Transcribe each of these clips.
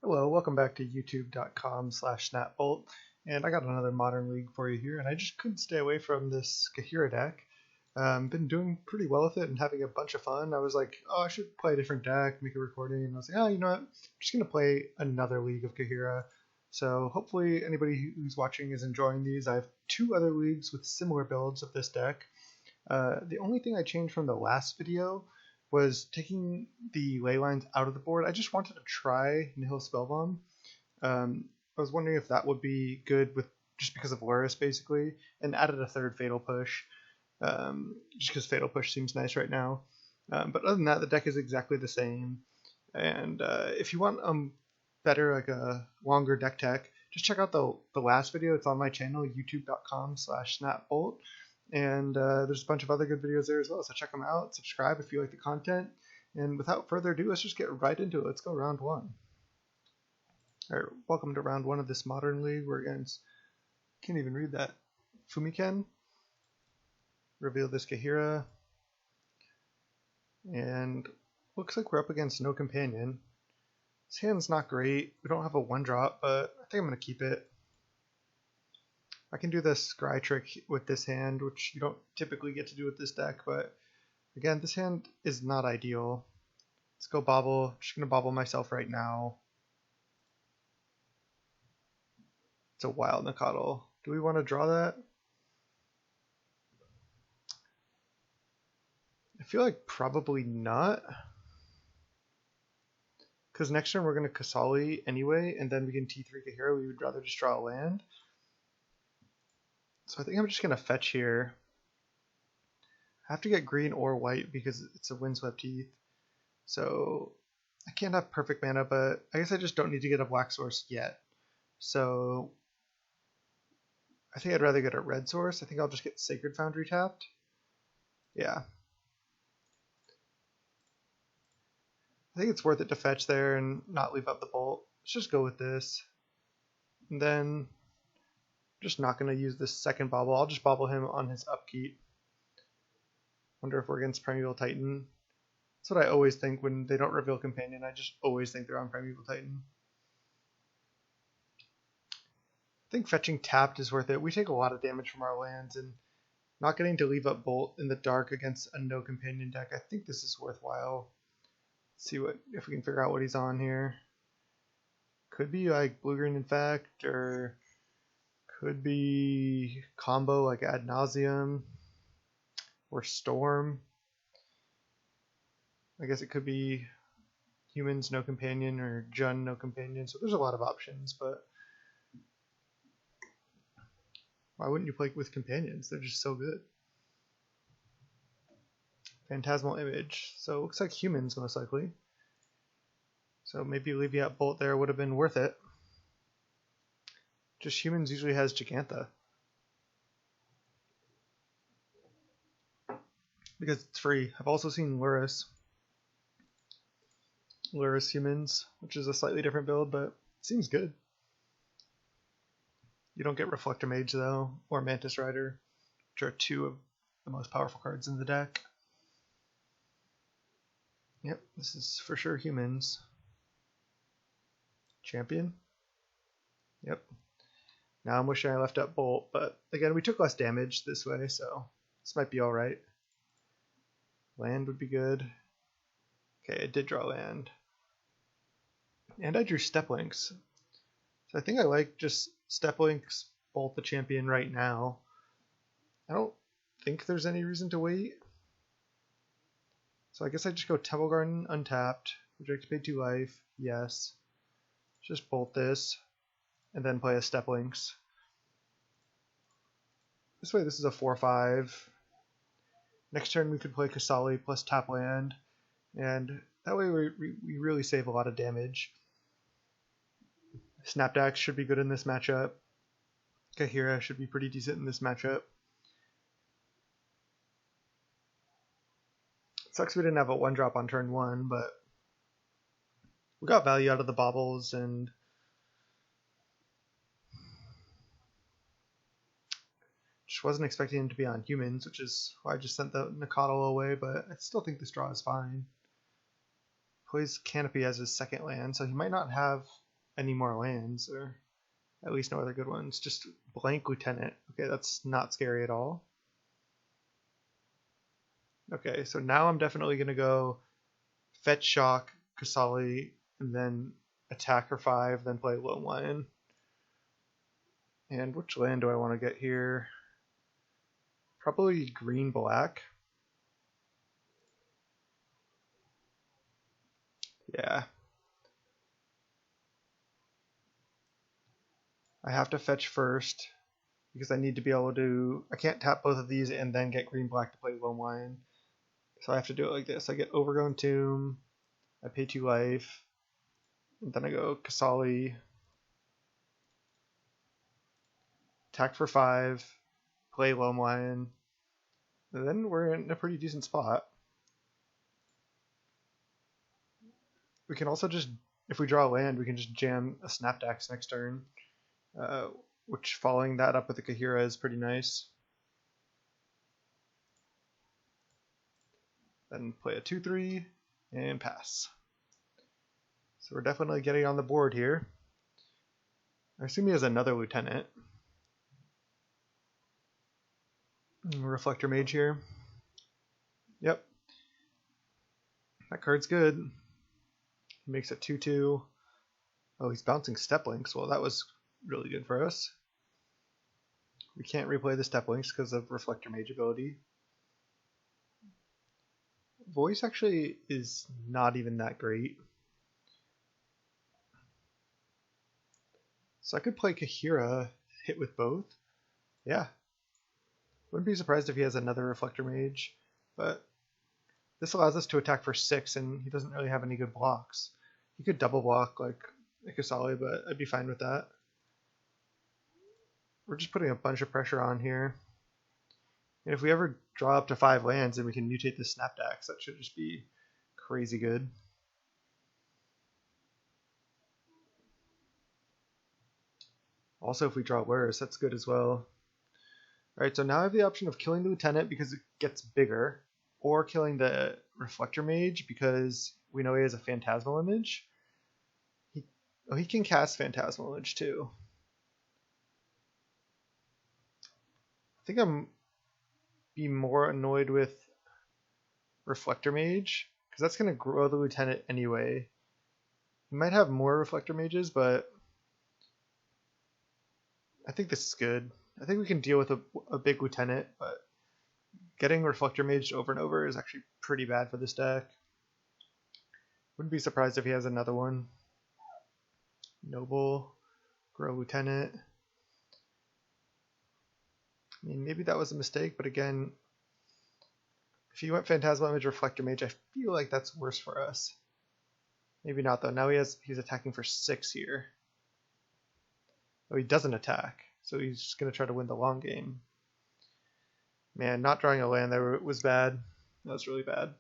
Hello, welcome back to youtube.com/snapbolt, and I got another Modern League for you here, and I just couldn't stay away from this Kaheera deck. Been doing pretty well with it and having a bunch of fun. I was like, oh, I should play a different deck, make a recording, and I was like, oh, you know what, I'm just going to play another League of Kaheera. So hopefully anybody who's watching is enjoying these. I have two other leagues with similar builds of this deck. The only thing I changed from the last video was taking the ley lines out of the board. I just wanted to try Nihil Spellbomb. I was wondering if that would be good with just because of Lurrus basically, and added a third Fatal Push, just because Fatal Push seems nice right now. But other than that, the deck is exactly the same. And if you want better, like a longer deck tech, just check out the last video. It's on my channel, youtube.com/snapbolt. And there's a bunch of other good videos there as well, so check them out, subscribe if you like the content, and without further ado, let's just get right into it. Let's go round one. Alright, welcome to round one of this Modern League. We're against, can't even read that, Fumiken. Reveal this Kaheera, and looks like we're up against no companion. This hand's not great, we don't have a 1-drop, but I think I'm going to keep it. I can do the scry trick with this hand, which you don't typically get to do with this deck, but again, this hand is not ideal. Let's go Bauble. I'm just going to Bauble myself right now. It's a Wild Nacatl. Do we want to draw that? I feel like probably not. Because next turn we're going to Qasali anyway, and then we can T3 Kaheera. We would rather just draw a land. So I think I'm just going to fetch here. I have to get green or white because it's a Windswept Heath. So I can't have perfect mana, but I guess I just don't need to get a black source yet. So I think I'd rather get a red source. I think I'll just get Sacred Foundry tapped. Yeah. I think it's worth it to fetch there and not leave up the bolt. Let's just go with this. And then just not going to use this second Bauble. I'll just Bauble him on his upkeep. Wonder if we're against Primeval Titan. That's what I always think when they don't reveal Companion. I just always think they're on Primeval Titan. I think fetching tapped is worth it. We take a lot of damage from our lands, and not getting to leave up Bolt in the dark against a no Companion deck, I think this is worthwhile. Let's see if we can figure out what he's on here. Could be like Blue-Green Infect, or could be combo like Ad Nauseam or Storm. I guess it could be Humans no Companion or Jun no Companion. So there's a lot of options, but why wouldn't you play with companions? They're just so good. Phantasmal Image. So it looks like Humans most likely. So maybe leaving out Bolt there would have been worth it. Just Humans usually has Gigantha. Because it's free. I've also seen Lurrus. Lurrus Humans, which is a slightly different build, but it seems good. You don't get Reflector Mage though, or Mantis Rider, which are two of the most powerful cards in the deck. Yep, this is for sure Humans. Champion? Yep. Now I'm wishing I left up Bolt, but again, we took less damage this way, so this might be alright. Land would be good. Okay, I did draw land. And I drew Steppe Lynx. So I think I like just Steppe Lynx, Bolt the champion right now. I don't think there's any reason to wait. So I guess I just go Temple Garden untapped, reject pay 2 life, yes. Just Bolt this, and then play a Steppe Lynx. This way this is a 4/5. Next turn we could play Qasali plus tap land, and that way we really save a lot of damage. Snapdax should be good in this matchup. Kaheera should be pretty decent in this matchup. Sucks we didn't have a 1-drop on turn 1, but we got value out of the Baubles, and just wasn't expecting him to be on Humans, which is why I just sent the Nacatl away, but I still think this draw is fine. Plays Canopy as his second land, so he might not have any more lands, or at least no other good ones. Just blank Lieutenant. Okay, that's not scary at all. Okay, so now I'm definitely going to go fetch Shock, Qasali, and then attack for 5, then play Loam Lion. And which land do I want to get here? Probably green-black. Yeah. I have to fetch first because I need to be able to... I can't tap both of these and then get green-black to play Loam Lion. So I have to do it like this. I get Overgrown Tomb, I pay 2 life, and then I go Qasali, attack for 5, play Loam Lion, and then we're in a pretty decent spot. We can also just, if we draw a land, we can just jam a Snapdax next turn, which following that up with the Kaheera is pretty nice. Then play a 2-3 and pass. So we're definitely getting on the board here. I assume he has another Lieutenant. Reflector Mage here. Yep. That card's good. He makes it 2-2. Oh, he's bouncing Steppe Lynx. Well, that was really good for us. We can't replay the Steppe Lynx because of Reflector Mage ability. Voice actually is not even that great. So I could play Kaheera, hit with both. Yeah. Wouldn't be surprised if he has another Reflector Mage, but this allows us to attack for 6, and he doesn't really have any good blocks. He could double block like Qasali, but I'd be fine with that. We're just putting a bunch of pressure on here. And if we ever draw up to 5 lands, then we can mutate the Snapdax. That should just be crazy good. Also, if we draw Lurrus, that's good as well. Alright, so now I have the option of killing the Lieutenant because it gets bigger, or killing the Reflector Mage because we know he has a Phantasmal Image. He can cast Phantasmal Image too. I think I'm be more annoyed with Reflector Mage because that's going to grow the Lieutenant anyway. He might have more Reflector Mages, but I think this is good. I think we can deal with a big Lieutenant, but getting Reflector Mage over and over is actually pretty bad for this deck. Wouldn't be surprised if he has another one. Noble, grow Lieutenant. I mean, maybe that was a mistake, but again, if he went Phantasmal Image, Reflector Mage, I feel like that's worse for us. Maybe not though. Now he's attacking for 6 here. Oh, he doesn't attack, so he's just going to try to win the long game. Man, not drawing a land there was bad. That was really bad.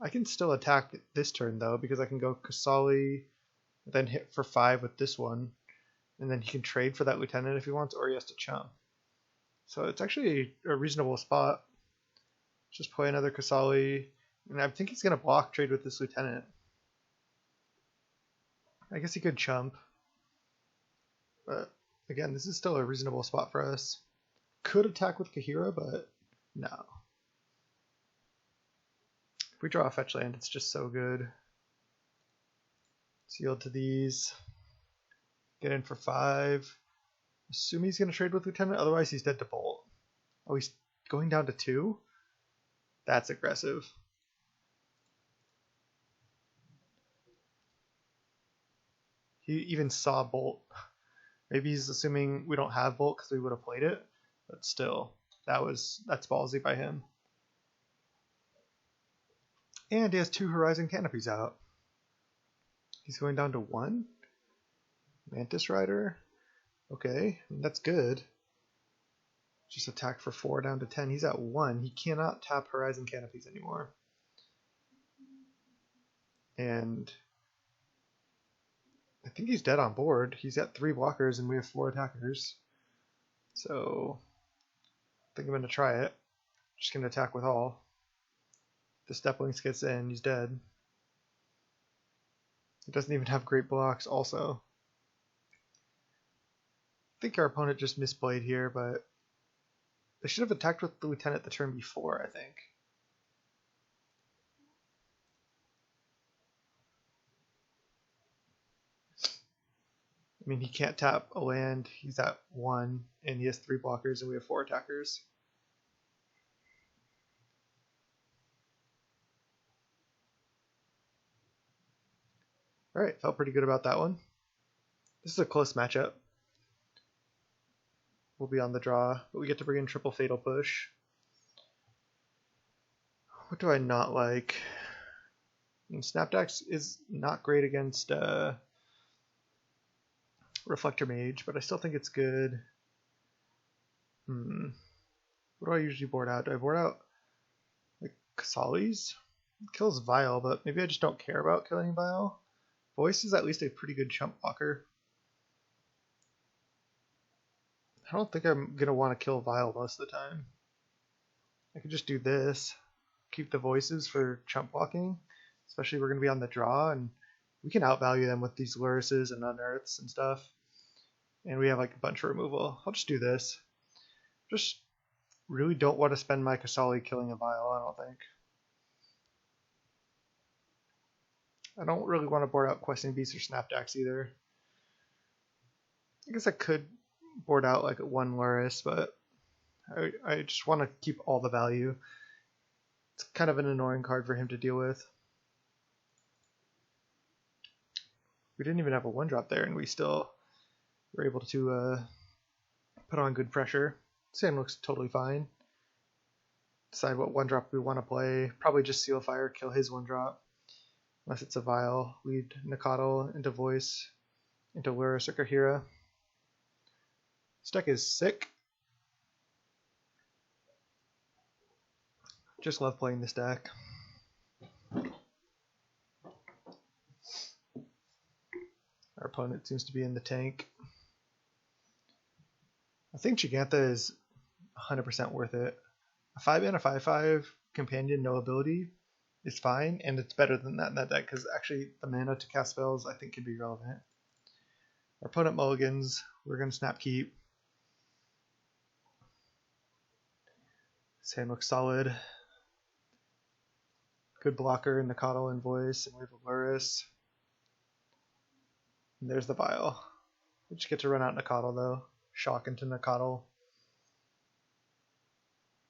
I can still attack this turn though, because I can go Qasali, then hit for 5 with this one, and then he can trade for that Lieutenant if he wants, or he has to chump. So it's actually a reasonable spot. Just play another Qasali, and I think he's going to block trade with this Lieutenant. I guess he could chump, but again, this is still a reasonable spot for us. Could attack with Kaheera, but no. If we draw a fetch land, it's just so good. Let's yield to these. Get in for 5. Assume he's going to trade with Lieutenant, otherwise he's dead to Bolt. Oh, he's going down to 2? That's aggressive. He even saw Bolt. Maybe he's assuming we don't have Bolt because we would have played it, but still, that's ballsy by him. And he has 2 Horizon Canopies out. He's going down to 1. Mantis Rider. Okay, that's good. Just attack for 4 down to 10. He's at 1. He cannot tap Horizon Canopies anymore. And I think he's dead on board. He's got 3 blockers and we have 4 attackers. So I think I'm going to try it. Just going to attack with all. The Steppe Lynx gets in, he's dead. It doesn't even have great blocks also. I think our opponent just misplayed here, but they should have attacked with the Lieutenant the turn before, I think. I mean, he can't tap a land, he's at 1, and he has 3 blockers, and we have 4 attackers. Alright, felt pretty good about that one. This is a close matchup. We'll be on the draw, but we get to bring in triple Fatal Push. What do I not like? And Snapdax is not great against Reflector Mage, but I still think it's good. What do I usually board out? Do I board out like Qasali's? It kills Vile, but maybe I just don't care about killing Vile. Voice is at least a pretty good chump blocker. I don't think I'm going to want to kill Vile most of the time. I could just do this. Keep the Voices for chump blocking. Especially we're going to be on the draw, and we can outvalue them with these Lurruses and Unearths and stuff. And we have like a bunch of removal. I'll just do this. Just really don't want to spend my Qasali killing a Vile, I don't think. I don't really want to board out Questing Beast or Snapdax either. I guess I could board out like 1 Lurrus, but I just want to keep all the value. It's kind of an annoying card for him to deal with. We didn't even have a 1-drop there, and we still were able to put on good pressure. Sand looks totally fine. Decide what 1-drop we want to play. Probably just Seal Fire, kill his 1-drop. Unless it's a Vile. Lead Nacatl into Voice, into Lurrus or Kaheera. This deck is sick. Just love playing this deck. Our opponent seems to be in the tank. I think Gigantha is 100% worth it. A 5-mana 5/5 companion, no ability is fine, and it's better than that in that deck because actually the mana to cast spells I think can be relevant. Our opponent mulligans. We're going to snap keep. His hand looks solid. Good blocker in Nacatl and Voice, and we have a Lurrus. And there's the Vile. We just get to run out Nacatl though. Shock into Nacatl.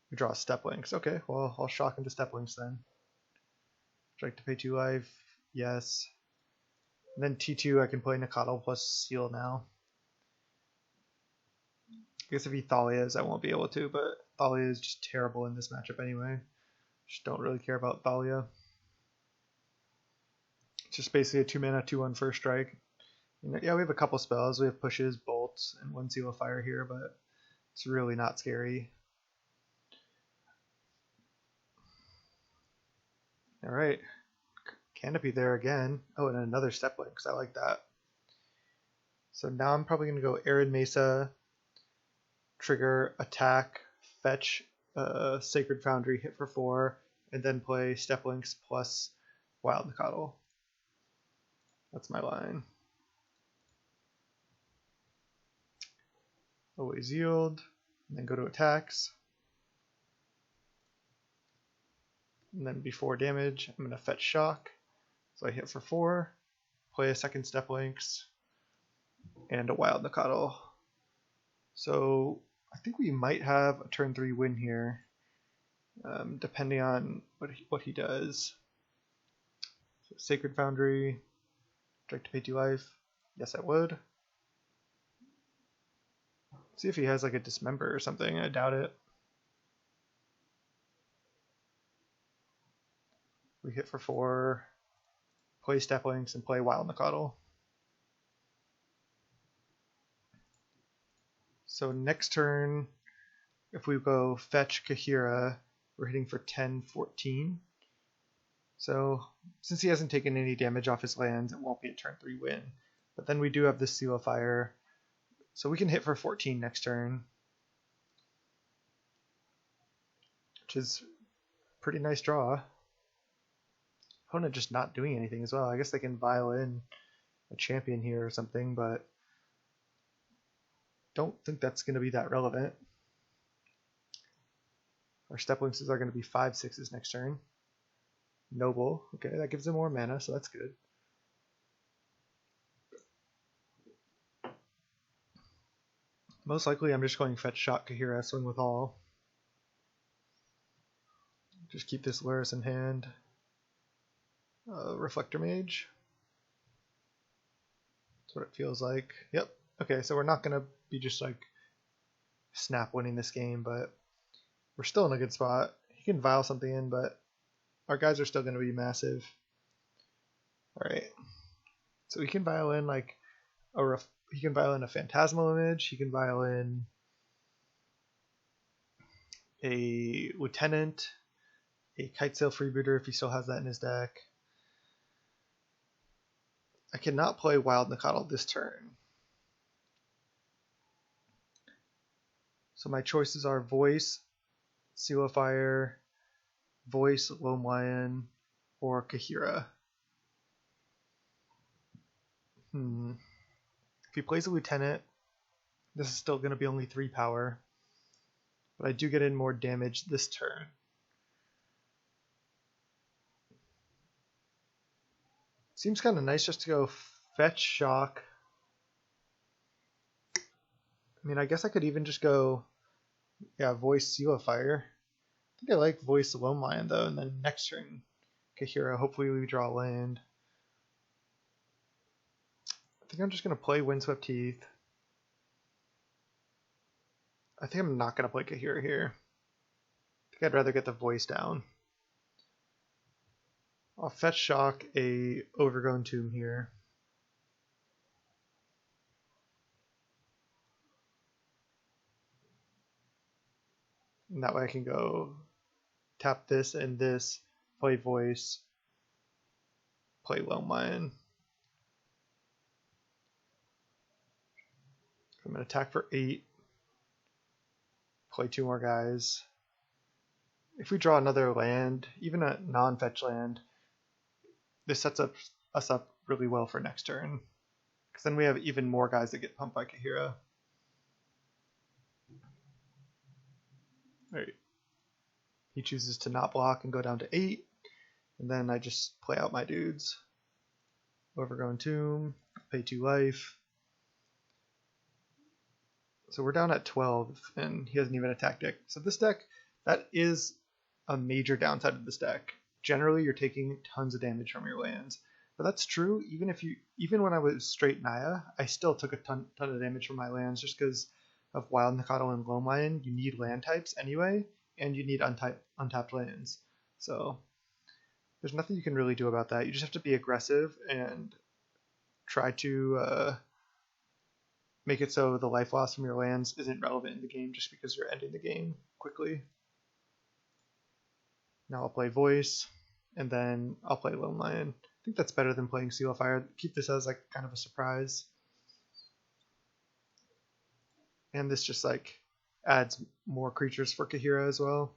We draw Steppe Lynx. Okay, well I'll shock into Steppe Lynx then. Strike to pay 2 life. Yes. And then T2 I can play Nacatl plus Seal now. I guess if he Thalias I won't be able to, but Thalia is just terrible in this matchup anyway. Just don't really care about Thalia. It's just basically a 2-mana 2/1 first strike. And yeah, we have a couple spells. We have pushes, bolts, and 1 Seal of Fire here, but it's really not scary. Alright. Canopy there again. Oh, and another Steppe Lynx. I like that. So now I'm probably going to go Arid Mesa, trigger, attack, fetch, Sacred Foundry, hit for 4, and then play Steppe Lynx plus Wild Nacatl. That's my line. Always yield, and then go to attacks. And then before damage, I'm going to fetch shock. So I hit for 4, play a second Steppe Lynx, and a Wild Nacatl. So I think we might have a turn 3 win here, depending on what he does. So Sacred Foundry, strike to pay 2 life. Yes, I would. See if he has like a Dismember or something. I doubt it. We hit for 4, play Steppe Lynx, and play Wild Nacatl. So next turn, if we go fetch Kaheera, we're hitting for 10-14. So since he hasn't taken any damage off his lands, it won't be a turn 3 win. But then we do have the Seal of Fire, so we can hit for 14 next turn, which is a pretty nice draw. Opponent just not doing anything as well. I guess they can violin a champion here or something, but don't think that's going to be that relevant. Our Steppe Lynxes are going to be 5/6s next turn. Noble. Okay, that gives them more mana, so that's good. Most likely I'm just going Fetch Shock Kaheera, swing with all. Just keep this Lurrus in hand. Reflector Mage. That's what it feels like. Yep. Okay, so we're not going to be just like snap winning this game, but we're still in a good spot. He can vial something in, but our guys are still going to be massive. Alright. So he can vial in like he can vial in a Phantasmal Image, he can vial in a Lieutenant, a Kitesail Freebooter if he still has that in his deck. I cannot play Wild Nacatl this turn. So my choices are Voice, Seal of Fire, Voice, Loam Lion, or Kaheera. If he plays a Lieutenant, this is still going to be only 3 power. But I do get in more damage this turn. Seems kind of nice just to go Fetch Shock. I mean, I guess I could even just go, yeah, Voice, Seal of Fire. I think I like Voice Loam Lion though, and then next turn, Kaheera. Hopefully we draw land. I think I'm just going to play Windswept Heath. I think I'm not going to play Kaheera here. I think I'd rather get the Voice down. I'll Fetch Shock a Overgrown Tomb here. And that way I can go tap this and this, play Voice, play Loam Lion. I'm going to attack for 8, play 2 more guys. If we draw another land, even a non-fetch land, this sets us up really well for next turn. Because then we have even more guys that get pumped by Kaheera. Alright. He chooses to not block and go down to 8. And then I just play out my dudes. Overgrown Tomb, pay 2 life. So we're down at 12, and he hasn't even attacked deck. So this deck, that is a major downside of this deck. Generally, you're taking tons of damage from your lands. But that's true, even when I was straight Naya, I still took a ton of damage from my lands just because of Wild Nacatl and Loam Lion. You need land types anyway, and you need untapped lands. So there's nothing you can really do about that. You just have to be aggressive and try to make it so the life loss from your lands isn't relevant in the game just because you're ending the game quickly. Now I'll play Voice, and then I'll play Loam Lion. I think that's better than playing Seal of Fire. Keep this as like kind of a surprise. And this just like adds more creatures for Kaheera as well.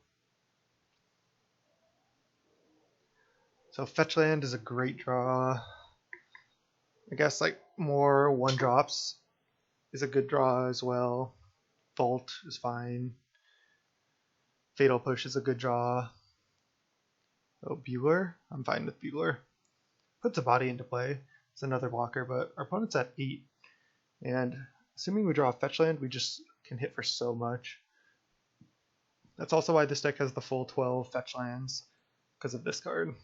So Fetch Land is a great draw. I guess like more 1-drops is a good draw as well. Vault is fine. Fatal Push is a good draw. Oh, Bugler? I'm fine with Bugler. Puts a body into play. It's another blocker, but our opponent's at 8. And assuming we draw a fetch land, we just can hit for so much. That's also why this deck has the full 12 fetch lands, because of this card.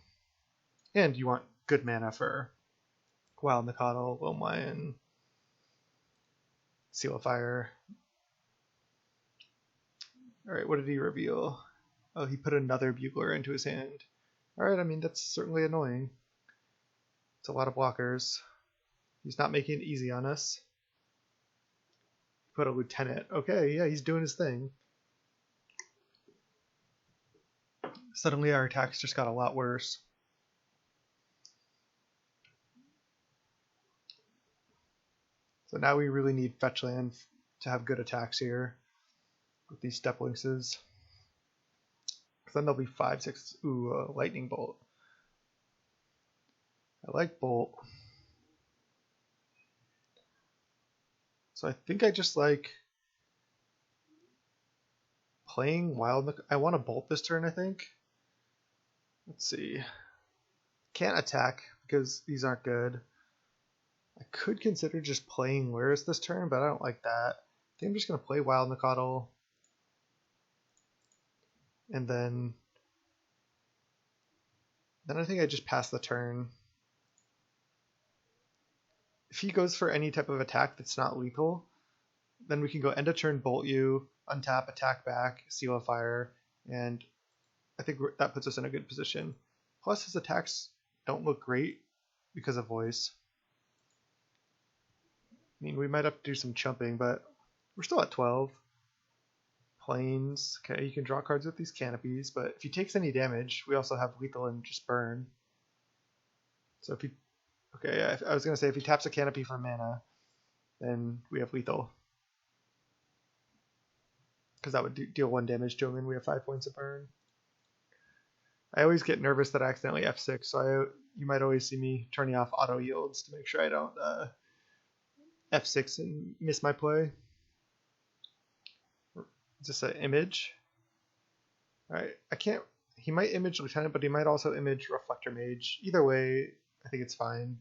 And you want good mana for Wild Nacatl, Loam Lion, Seal of Fire. Alright, what did he reveal? Oh, he put another Bugler into his hand. Alright, I mean, that's certainly annoying. It's a lot of blockers. He's not making it easy on us. Put a Lieutenant. Okay, yeah, he's doing his thing. Suddenly our attacks just got a lot worse. So now we really need fetch land to have good attacks here with these Steppe Lynxes. Then they'll be 5/6. Ooh, Lightning Bolt. I like Bolt. So I think I just like playing Wild Nacatl. I want to Bolt this turn, I think. Let's see. Can't attack because these aren't good. I could consider just playing Lurrus this turn, but I don't like that. I think I'm just going to play Wild Nacatl. And then I think I just pass the turn. If he goes for any type of attack that's not lethal, then we can go end of turn, bolt you, untap, attack back, seal of fire, and I think that puts us in a good position. Plus his attacks don't look great because of voice. I mean, we might have to do some chumping, but we're still at 12. Plains. Okay, you can draw cards with these canopies, but if he takes any damage, we also have lethal and just burn. So if he... Okay, I was going to say if he taps a canopy for mana, then we have lethal. Because that would deal 1 damage to him, and we have 5 points of burn. I always get nervous that I accidentally F6, so you might always see me turning off auto yields to make sure I don't F6 and miss my play. Is this an image? Alright, I can't... He might image Lieutenant, but he might also image Reflector Mage. Either way, I think it's fine.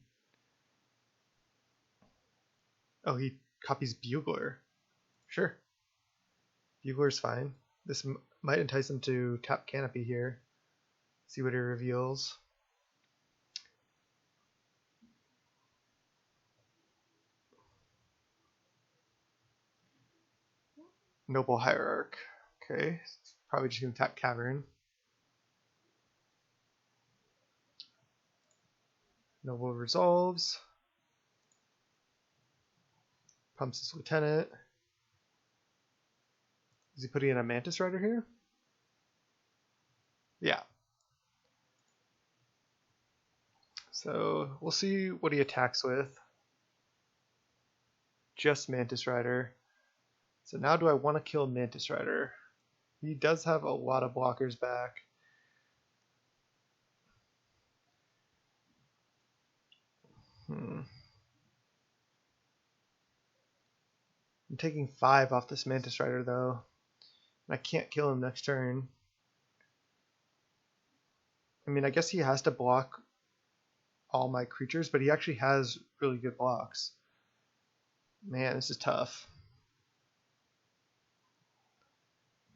Oh, he copies Bugler. Sure. Bugler's fine. This might entice him to tap Canopy here. See what he reveals. Noble Hierarch. Okay, probably just going to tap Cavern. Noble resolves. Pumps his Lieutenant. Is he putting in a Mantis Rider here? Yeah. So we'll see what he attacks with. Just Mantis Rider. So now do I want to kill Mantis Rider? He does have a lot of blockers back. I'm taking 5 off this Mantis Rider though. I can't kill him next turn. I mean, I guess he has to block all my creatures, but he actually has really good blocks. Man, this is tough.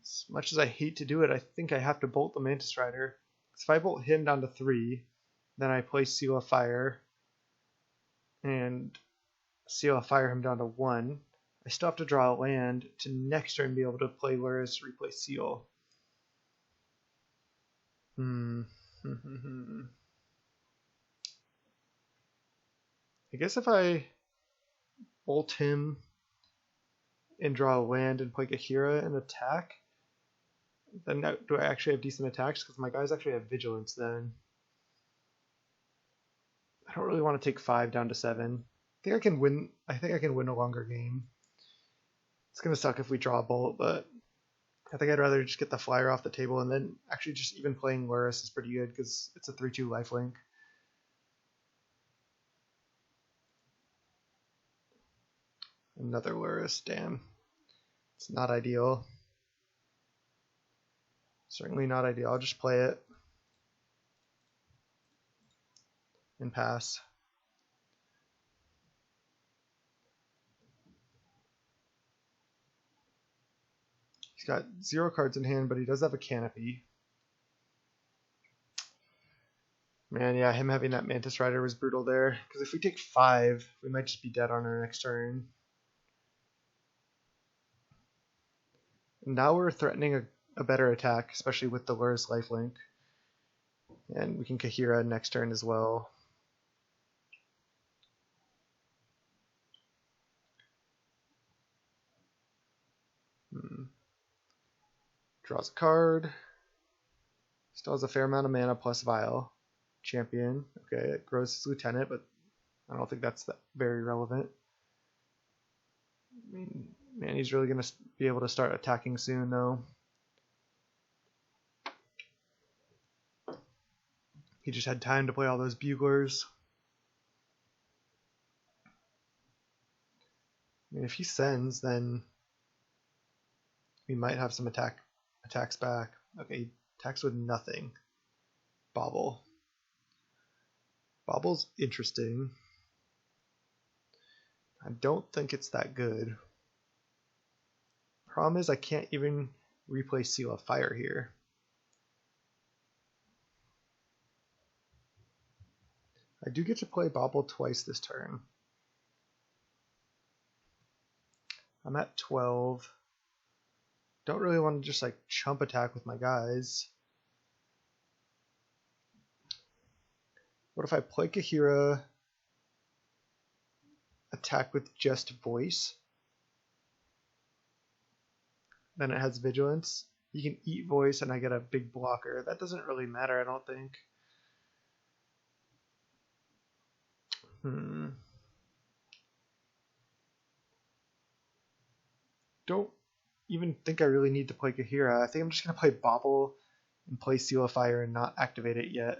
As much as I hate to do it, I think I have to bolt the Mantis Rider. Because if I bolt him down to 3, then I play Seal of Fire, and Seal of Fire him down to 1. I still have to draw a land to next turn be able to play Lurrus, replace Seal. I guess if I bolt him and draw a land and play Kaheera and attack, then do I actually have decent attacks? Because my guys actually have Vigilance then. I don't really want to take 5 down to 7. I think I can win a longer game. It's going to suck if we draw a bolt, but I think I'd rather just get the flyer off the table, and then actually just even playing Lurrus is pretty good because it's a 3/2 lifelink. Another Lurrus, damn. It's not ideal. Certainly not ideal. I'll just play it and pass. He's got 0 cards in hand, but he does have a canopy. Man, yeah, him having that Mantis Rider was brutal there. Because if we take 5, we might just be dead on our next turn. And now we're threatening a better attack, especially with the Lurrus lifelink. And we can Kaheera next turn as well. Draws a card. Still has a fair amount of mana plus Vial. Champion. Okay, it grows his Lieutenant, but I don't think that's very relevant. I mean, man, he's really going to be able to start attacking soon, though. He just had time to play all those Buglers. I mean, if he sends, then we might have some attacks back. Okay, he attacks with nothing. Bauble. Bauble's interesting. I don't think it's that good. Problem is I can't even replay Seal of Fire here. I do get to play Bauble twice this turn. I'm at 12. Don't really want to just like chump attack with my guys. What if I play Kaheera, attack with just Voice? Then it has Vigilance. You can eat Voice and I get a big blocker. That doesn't really matter, I don't think. Don't even think I really need to play Kaheera. I think I'm just going to play Bauble and play Seal of Fire and not activate it yet.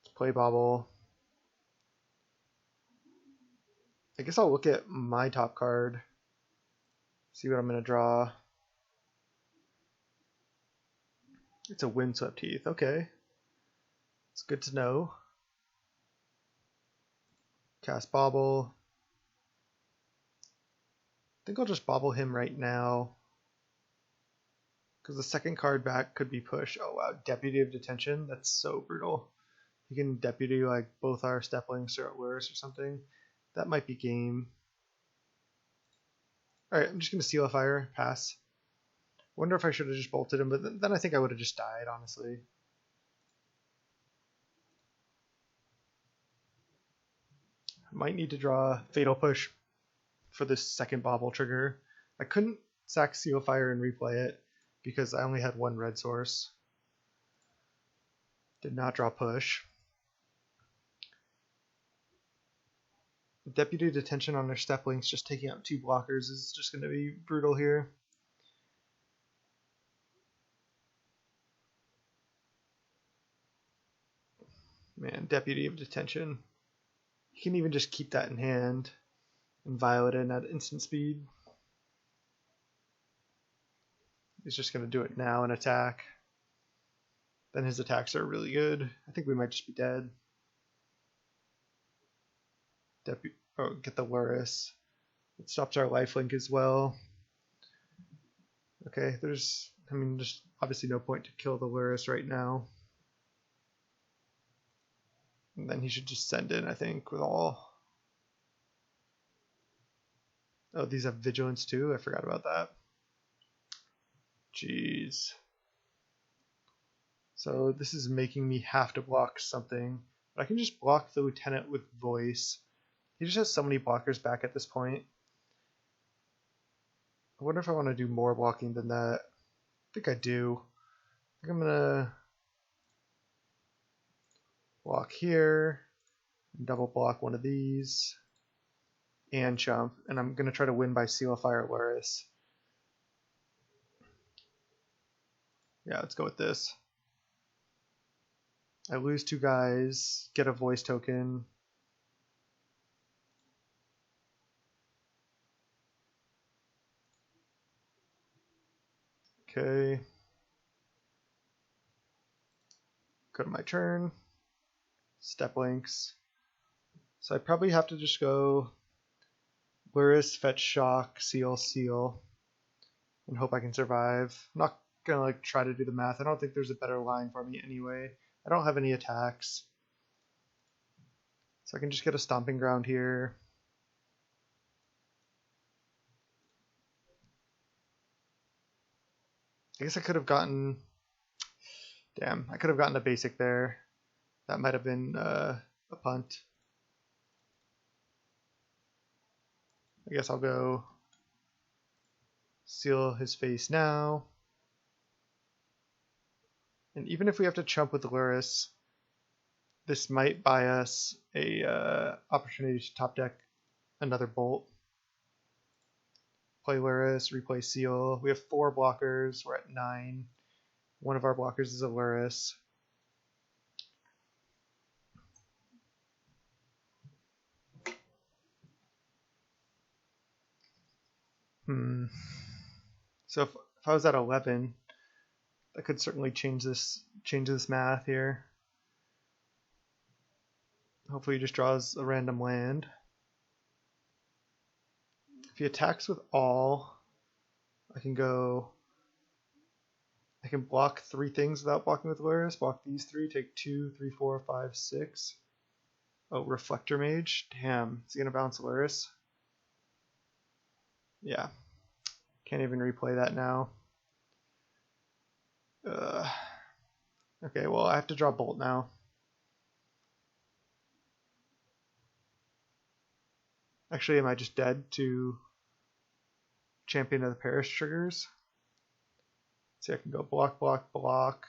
Let's play Bauble. I guess I'll look at my top card. See what I'm going to draw. It's a Windswept Heath. Okay. It's good to know. Cast Bauble. I think I'll just Bauble him right now. Because the second card back could be push. Oh wow, Deputy of Detention. That's so brutal. You can Deputy like both our Steppe Lynx or Lurrus or something. That might be game. Alright, I'm just going to Seal a Fire. Pass. Wonder if I should have just bolted him, but then I think I would have just died, honestly. I might need to draw Fatal Push for this second Bauble trigger. I couldn't sack Seal Fire and replay it because I only had one red source. Did not draw Push. Deputy Detention on their Steppe Lynx just taking out 2 blockers is just going to be brutal here. Man, Deputy of Detention. You can even just keep that in hand and Violet in at instant speed. He's just going to do it now and attack. Then his attacks are really good. I think we might just be dead. Get the Lurrus. It stops our lifelink as well. Okay, there's obviously no point to kill the Lurrus right now. And then he should just send in, I think, with all. Oh, these have Vigilance too? I forgot about that. Jeez. So this is making me have to block something. But I can just block the Lieutenant with Voice. He just has so many blockers back at this point. I wonder if I want to do more blocking than that. I think I do. I think I'm going to block here, and double block one of these, and chump. And I'm going to try to win by Seal of Fire Lurrus. Yeah, let's go with this. I lose 2 guys, get a Voice token. Okay. Go to my turn. Steppe Lynx. So I probably have to just go Lurrus, fetch shock, seal, and hope I can survive. I'm not gonna like try to do the math. I don't think there's a better line for me anyway. I don't have any attacks. So I can just get a Stomping Ground here. I guess I could have gotten... Damn, I could have gotten a basic there. That might have been a punt. I guess I'll go seal his face now. And even if we have to chump with the Lurrus, this might buy us a opportunity to top deck another bolt. Play Lurrus, replay Seal. We have 4 blockers. We're at 9. One of our blockers is a Lurrus. So if I was at 11, that could certainly change this math here. Hopefully he just draws a random land. If he attacks with all, I can block 3 things without blocking with Lurrus. Block these 3, take 2, 3, 4, 5, 6. Oh, Reflector Mage. Damn, is he gonna bounce Lurrus? Yeah. Can't even replay that now. Okay, well I have to draw Bolt now. Actually, am I just dead to Champion of the Parish triggers? See, I can go block, block, block.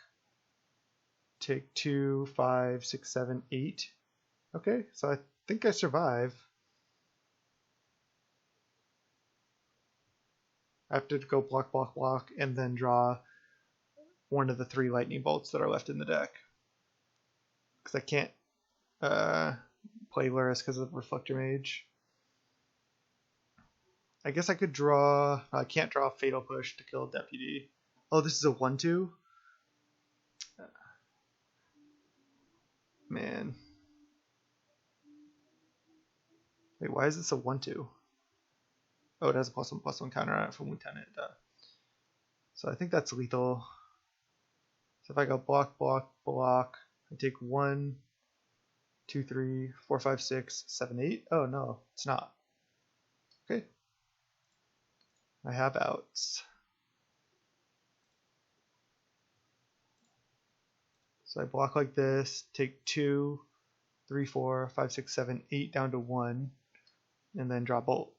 Take 2, 5, 6, 7, 8. Okay, so I think I survive. I have to go block, block, block, and then draw one of the 3 lightning bolts that are left in the deck. Because I can't play Lurrus because of Reflector Mage. I guess I could draw... I can't draw Fatal Push to kill a Deputy. Oh, this is a 1-2? Man. Wait, why is this a 1-2? Oh, it has a +1/+1 counter on it from Lieutenant. So I think that's lethal. So if I go block, block, block, I take 1, 2, 3, 4, 5, 6, 7, 8. Oh no, it's not. Okay. I have outs. So I block like this, take 2, 3, 4, 5, 6, 7, 8 down to 1, and then draw Bolt.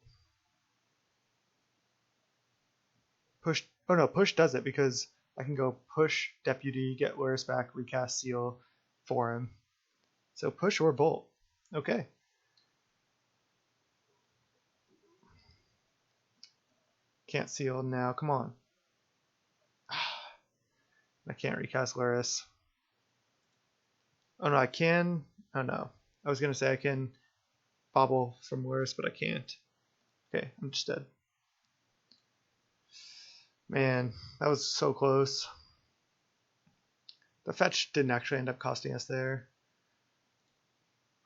Push. Oh no, push does it because I can go push Deputy, get Lurrus back, recast Seal for him. So push or Bolt. Okay. Can't Seal now. Come on. I can't recast Lurrus. Oh no, I can. Oh no. I was going to say I can Bauble from Lurrus, but I can't. Okay, I'm just dead. Man, that was so close. The fetch didn't actually end up costing us there.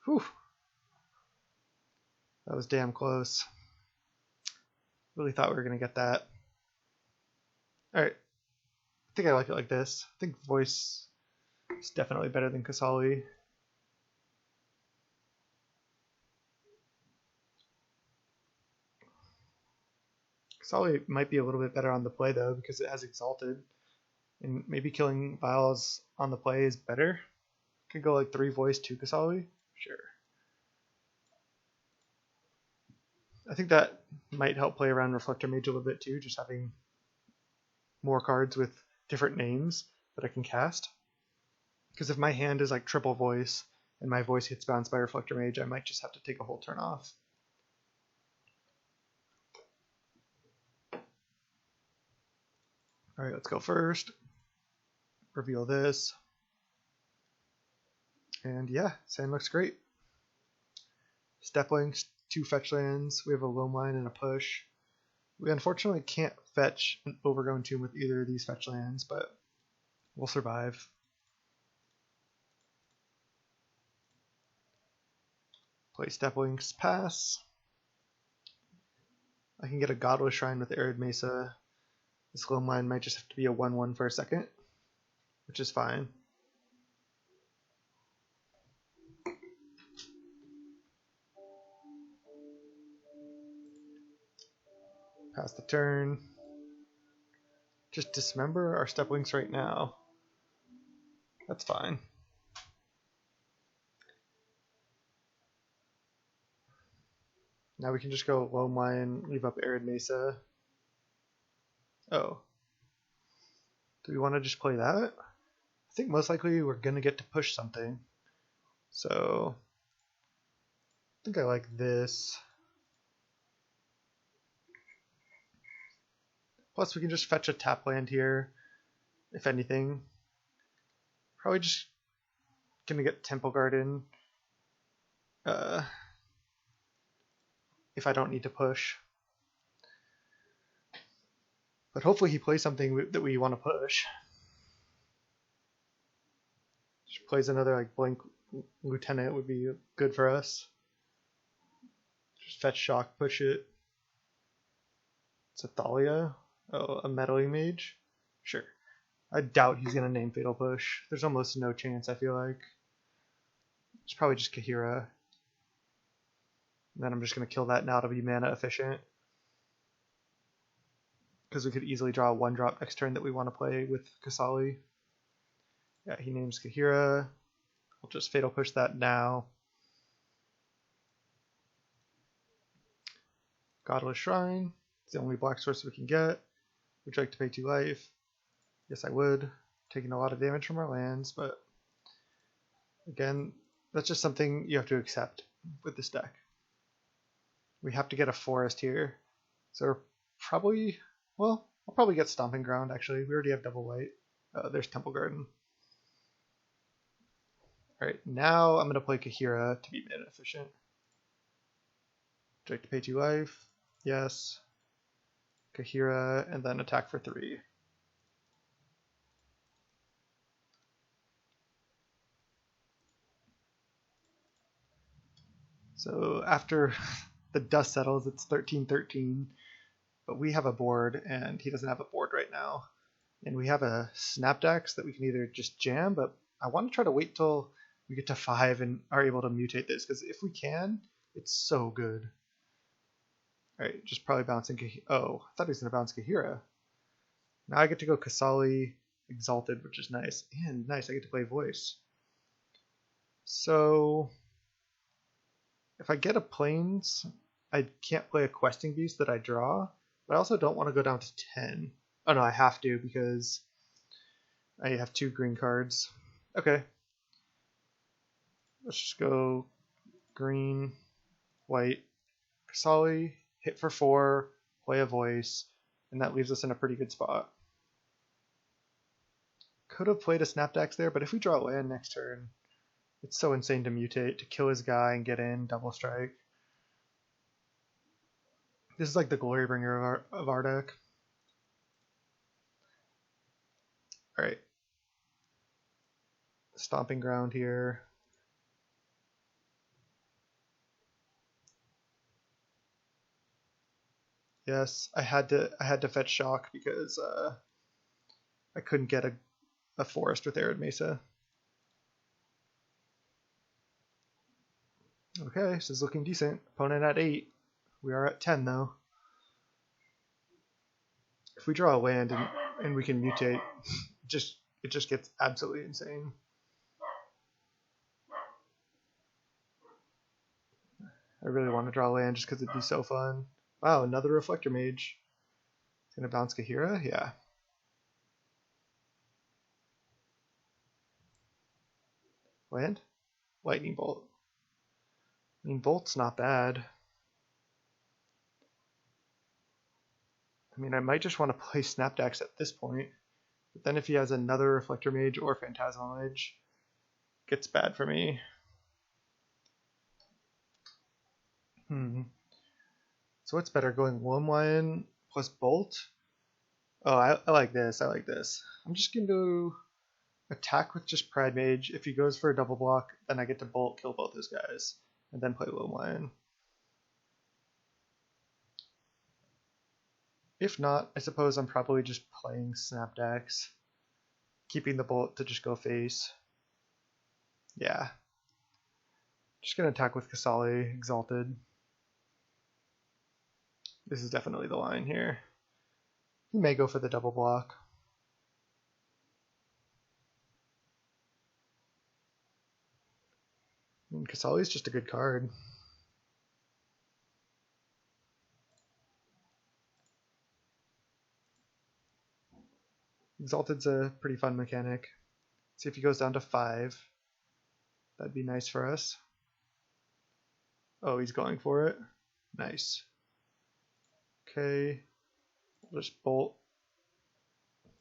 Whew. That was damn close. Really thought we were going to get that. Alright. I think I like it like this. I think Voice is definitely better than Qasali. Qasali might be a little bit better on the play though because it has Exalted. And maybe killing Vials on the play is better. Could go like 3 Voice, 2 Qasali. Sure. I think that might help play around Reflector Mage a little bit too, just having more cards with different names that I can cast. Because if my hand is like triple Voice and my Voice gets bounced by Reflector Mage, I might just have to take a whole turn off. Alright, let's go first. Reveal this. And yeah, sand looks great. Steppe Lynx, 2 fetch lands. We have a Loam Lion and a push. We unfortunately can't fetch an Overgrown Tomb with either of these fetch lands, but we'll survive. Play Steppe Lynx, pass. I can get a Godless Shrine with Arid Mesa. This Loam Lion might just have to be a 1/1 for a second, which is fine. Pass the turn. Just dismember our Steppe Lynx right now. That's fine. Now we can just go Loam Lion, leave up Arid Mesa. Oh. Do we want to just play that? I think most likely we're going to get to push something. So, I think I like this. Plus we can just fetch a tap land here, if anything. Probably just going to get Temple Garden. If I don't need to push. But hopefully he plays something that we want to push. If plays another like Blink Lieutenant would be good for us. Just fetch shock, push it. It's a Thalia. Oh, a meddling mage? Sure. I doubt he's going to name Fatal Push. There's almost no chance, I feel like. It's probably just Kaheera. And then I'm just going to kill that now to be mana efficient. Because we could easily draw a 1-drop next turn that we want to play with Qasali. Yeah, he names Kaheera. I'll just Fatal Push that now. Godless Shrine. It's the only black source we can get. Would you like to pay 2 life? Yes, I would. Taking a lot of damage from our lands, but again, that's just something you have to accept with this deck. We have to get a forest here. So we're probably, well, I'll probably get Stomping Ground actually. We already have double white. There's Temple Garden. Alright, now I'm going to play Kaheera to be mana efficient. Would you like to pay 2 life? Yes. Kaheera, and then attack for 3. So after the dust settles, it's 13-13, but we have a board, and he doesn't have a board right now. And we have a Snapdax that we can either just jam, but I want to try to wait till we get to 5 and are able to mutate this, because if we can, it's so good. Alright, just probably bouncing oh, I thought he was going to bounce Kaheera. Now I get to go Qasali Exalted, which is nice. And nice, I get to play Voice. So if I get a Plains, I can't play a Questing Beast that I draw, but I also don't want to go down to 10. Oh no, I have to because I have 2 green cards. Okay. Let's just go green, white, Qasali, hit for 4, play a Voice, and that leaves us in a pretty good spot. Could have played a Snapdax there, but if we draw land next turn, it's so insane to mutate, to kill his guy and get in, double strike. This is like the Glorybringer of our deck. Alright. Stomping Ground here. Yes, I had to fetch shock because I couldn't get a forest with Arid Mesa. Okay, this is looking decent. Opponent at 8. We are at 10 though. If we draw a land and we can mutate, it just gets absolutely insane. I really want to draw land just because it'd be so fun. Wow, another Reflector Mage. It's gonna bounce Kaheera? Yeah. Land? Lightning Bolt. I mean, Bolt's not bad. I mean, I might just want to play Snapdax at this point. But then if he has another Reflector Mage or Phantasmal Mage, it gets bad for me. So what's better, going Loam Lion plus Bolt? Oh, I like this. I like this. I'm just going to attack with just Pridemage. If he goes for a double block, then I get to Bolt, kill both his guys, and then play Loam Lion. If not, I suppose I'm probably just playing Snapdax, keeping the Bolt to just go face. Yeah. Just going to attack with Qasali Exalted. This is definitely the line here. He may go for the double block. I mean, Qasali's just a good card. Exalted's a pretty fun mechanic. See if he goes down to 5. That'd be nice for us. Oh, he's going for it. Nice. Okay. We'll just bolt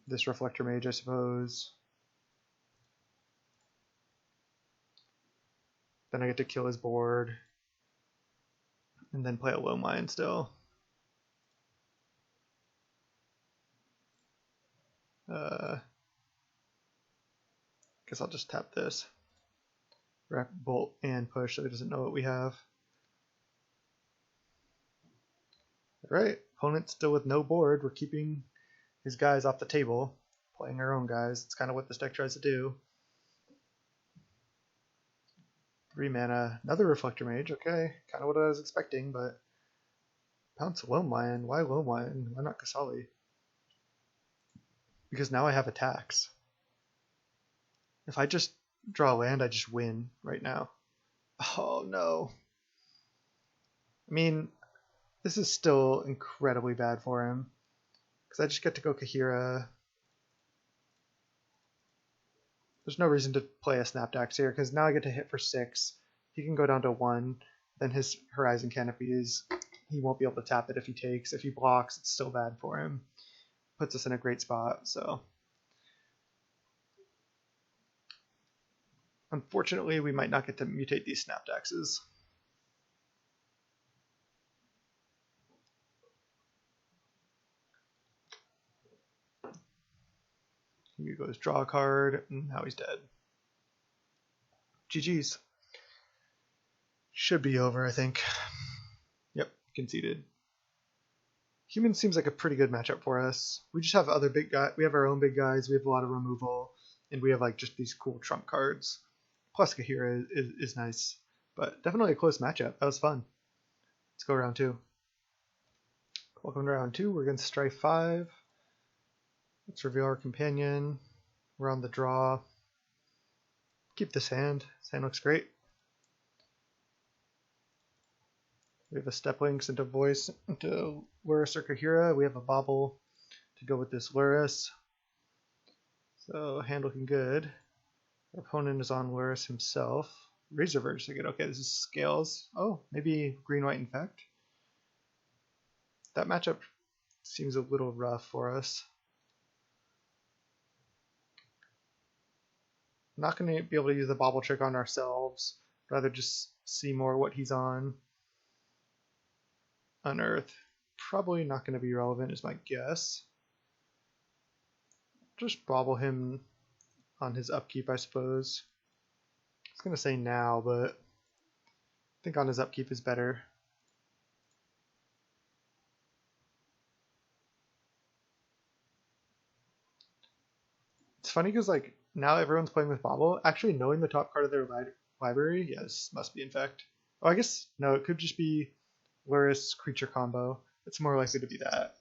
this Reflector Mage, I suppose. Then I get to kill his board. And then play a Loam Lion still. Guess I'll just tap this. Rack, bolt, and push so he doesn't know what we have. Alright, opponent still with no board. We're keeping his guys off the table, playing our own guys. It's kind of what this deck tries to do. 3 mana, another Reflector Mage, okay. Kind of what I was expecting, but pounce Loam Lion. Why Loam Lion? Why not Qasali? Because now I have attacks. If I just draw land, I just win right now. Oh no. I mean, this is still incredibly bad for him. Because I just get to go Kaheera. There's no reason to play a Snapdax here, because now I get to hit for 6. He can go down to 1. Then his Horizon Canopy is... he won't be able to tap it if he takes. If he blocks, it's still bad for him. Puts us in a great spot, so... unfortunately, we might not get to mutate these Snapdaxes. Here goes draw a card, and now he's dead. GG's. Should be over, I think. Yep, conceded. Human seems like a pretty good matchup for us. We just have other big guys. We have our own big guys. We have a lot of removal, and we have like just these cool trump cards. Plus Kaheera is nice, but definitely a close matchup. That was fun. Let's go round 2. Welcome to round 2. We're against Strife 5. Let's reveal our companion. We're on the draw. Keep this hand. This hand looks great. We have a Steppe Lynx into Voice into Lurrus or Kaheera. We have a Bauble to go with this Lurrus. So hand looking good. Our opponent is on Lurrus himself. Razor Verge to get. Okay, this is Scales. Oh, maybe Green White Infect. That matchup seems a little rough for us. I'm not going to be able to use the Bauble trick on ourselves. Rather just see more what he's on. Unearth. Probably not going to be relevant is my guess. Just Bauble him on his upkeep, I suppose. I was going to say now, but I think on his upkeep is better. It's funny because like now everyone's playing with Bauble. Actually knowing the top card of their library, yes, must be Infect. Oh, I guess, no, it could just be Lurrus creature combo. It's more likely to be that.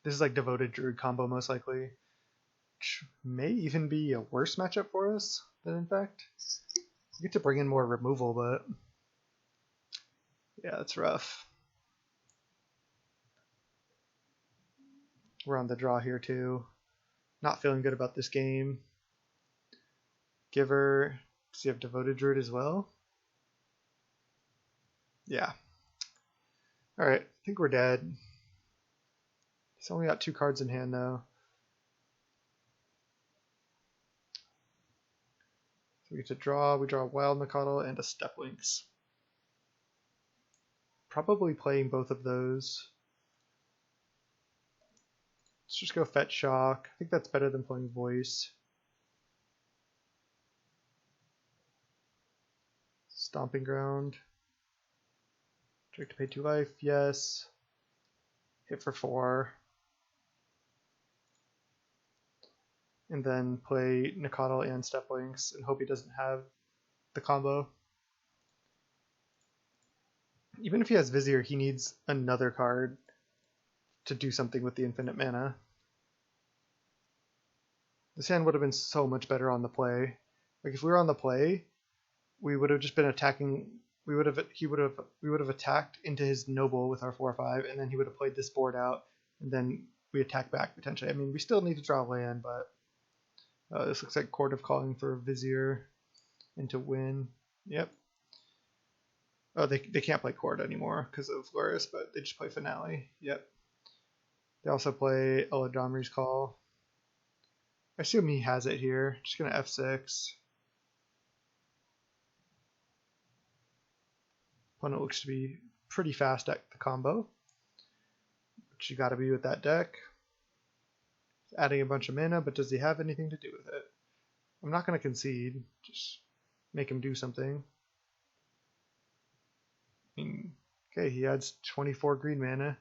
This is like Devoted Druid combo most likely. Which may even be a worse matchup for us than Infect. We get to bring in more removal, but yeah, it's rough. We're on the draw here too. Not feeling good about this game. Giver. Does he have Devoted Druid as well? Yeah. Alright, I think we're dead. He's only got 2 cards in hand though. So we get to draw. We draw a Wild Nacatl and a Steppe Lynx. Probably playing both of those. Let's just go Fetch Shock. I think that's better than playing Voice. Stomping Ground. Direct to pay 2 life, yes. Hit for 4. And then play Nacatl and Steppe Lynx and hope he doesn't have the combo. Even if he has Vizier, he needs another card to do something with the infinite mana. This hand would have been so much better on the play. Like if we were on the play, we would have just been attacking. We would have attacked into his noble with our 4/5, and then he would have played this board out, and then we attack back potentially. I mean, we still need to draw land, but this looks like Court of Calling for Vizier into win. Yep. Oh, they can't play Court anymore because of Lurrus, but they just play Finale. Yep. They also play Eladamri's Call. I assume he has it here. Just gonna F6. Opponent looks to be pretty fast at the combo, which you gotta be with that deck. Adding a bunch of mana, but does he have anything to do with it? I'm not going to concede. Just make him do something. I mean, okay, he adds 24 green mana.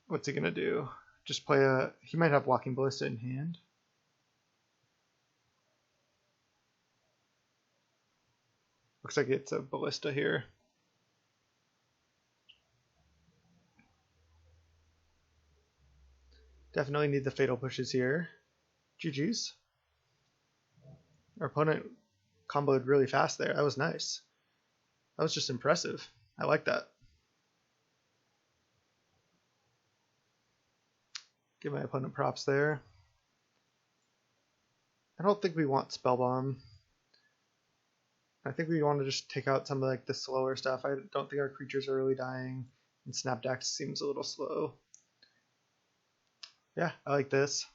What's he going to do? Just play a... He might have Walking Ballista in hand. Looks like it's a Ballista here. Definitely need the Fatal Pushes here. GG's. Our opponent comboed really fast there. That was nice. That was just impressive. I like that. Give my opponent props there. I don't think we want Spellbomb. I think we want to just take out some of like the slower stuff. I don't think our creatures are really dying, and Snapdax seems a little slow. Yeah, I like this.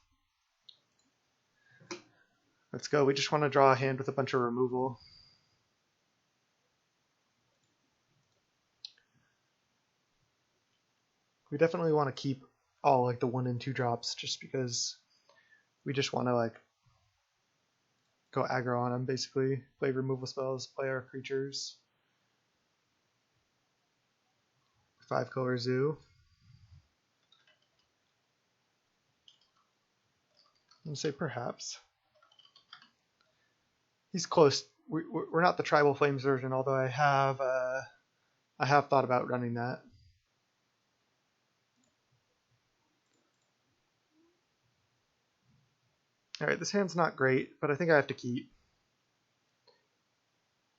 Let's go. We just want to draw a hand with a bunch of removal. We definitely want to keep all like the 1 and 2 drops just because we just want to like go aggro on them basically. Play removal spells, play our creatures. 5-color zoo. I'm going to say perhaps. He's close. We're not the Tribal Flames version, although I have thought about running that. Alright, this hand's not great, but I think I have to keep.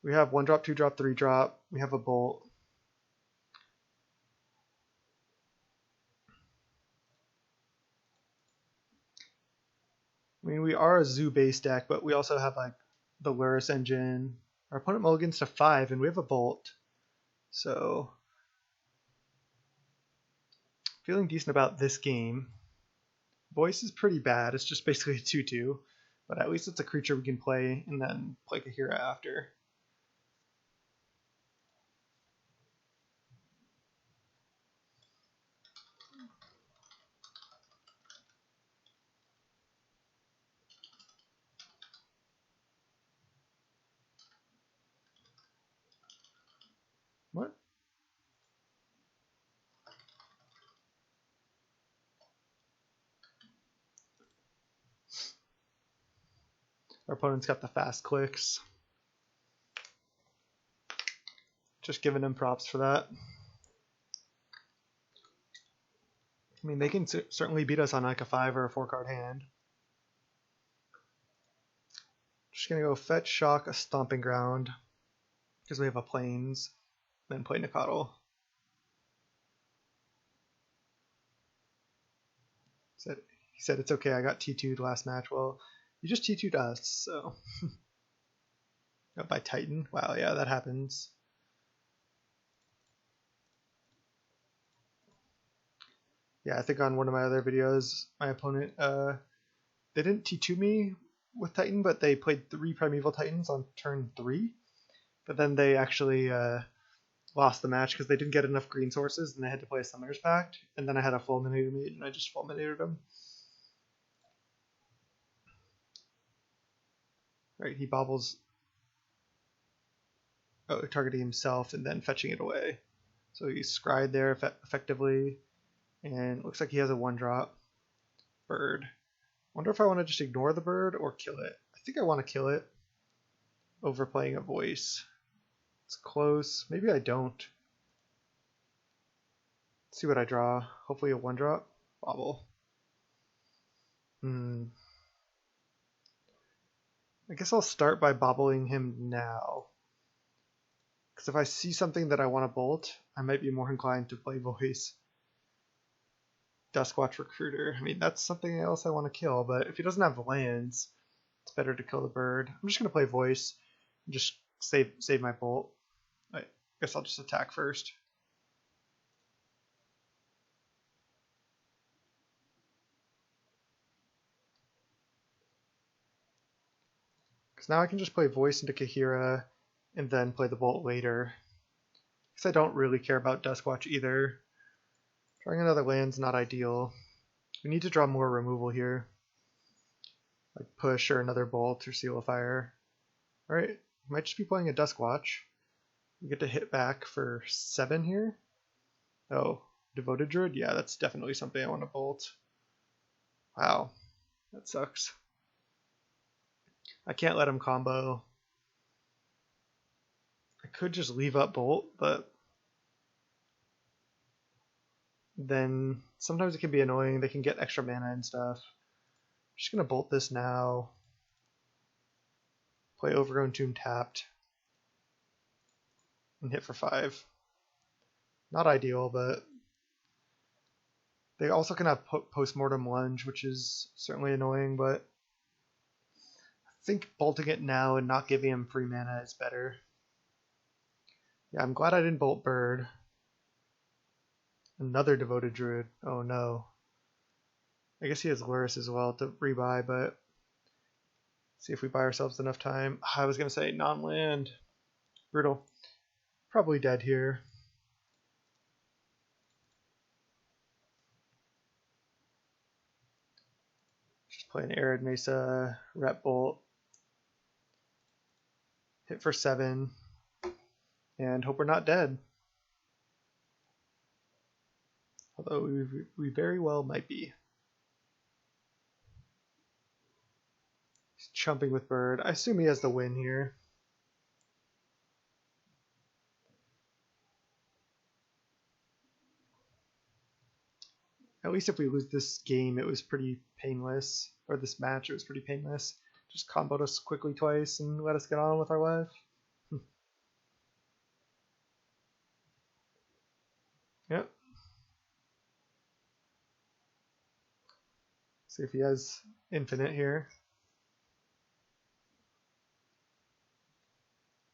We have 1-drop, 2-drop, 3-drop. We have a Bolt. I mean, we are a zoo-based deck, but we also have like the Lurrus engine. Our opponent mulligans to 5, and we have a Bolt. So, feeling decent about this game. Voice is pretty bad. It's just basically a 2/2, but at least it's a creature we can play and then play Kaheera after. What? Our opponent's got the fast clicks. Just giving him props for that. I mean, they can certainly beat us on like a 5 or a 4-card hand. Just gonna go fetch, shock, a Stomping Ground, because we have a Plains, then play Nacatl. He said it's okay, I got T2'd last match. Well, you just T2'd us, so. By Titan? Wow, yeah, that happens. Yeah, I think on one of my other videos, my opponent, they didn't T2 me with Titan, but they played 3 Primeval Titans on turn 3. But then they actually lost the match because they didn't get enough green sources and they had to play a Summoner's Pact. And then I had a Fulminator meet and I just Fulminated them. Right, he bobbles. Oh, targeting himself and then fetching it away. So he's scryed there effectively. And it looks like he has a 1-drop bird. Wonder if I want to just ignore the bird or kill it. I think I want to kill it over playing a voice. It's close. Maybe I don't. Let's see what I draw. Hopefully a 1-drop. Bauble. I guess I'll start by bobbling him now. Because if I see something that I want to bolt, I might be more inclined to play voice. Duskwatch Recruiter. I mean, that's something else I want to kill, but if he doesn't have lands, it's better to kill the bird. I'm just going to play voice and just save my bolt. I guess I'll just attack first. Because now I can just play voice into Kaheera and then play the bolt later. Because I don't really care about Duskwatch either. Drawing another land's not ideal. we need to draw more removal here. Like push or another bolt or seal of fire. Alright, might just be playing a Dusk Watch. We get to hit back for 7 here. Oh, Devoted Druid? Yeah, that's definitely something I want to bolt. Wow, that sucks. I can't let him combo. I could just leave up bolt, but then sometimes it can be annoying. They can get extra mana and stuff. I'm just going to bolt this now. Play Overgrown Tomb tapped. And hit for 5. Not ideal, but they also can have Postmortem Lunge, which is certainly annoying, but I think bolting it now and not giving him free mana is better. Yeah, I'm glad I didn't bolt Bird. Another Devoted Druid. Oh no. I guess he has Lurrus as well to rebuy, but see if we buy ourselves enough time. I was going to say non-land. Brutal. Probably dead here. Just play an Arid Mesa, Rep Bolt. Hit for 7. And hope we're not dead. Although we very well might be. He's chumping with Bird. I assume he has the win here. At least if we lose this game, it was pretty painless. Or this match, it was pretty painless. Just comboed us quickly twice and let us get on with our life. Yep. See if he has infinite here.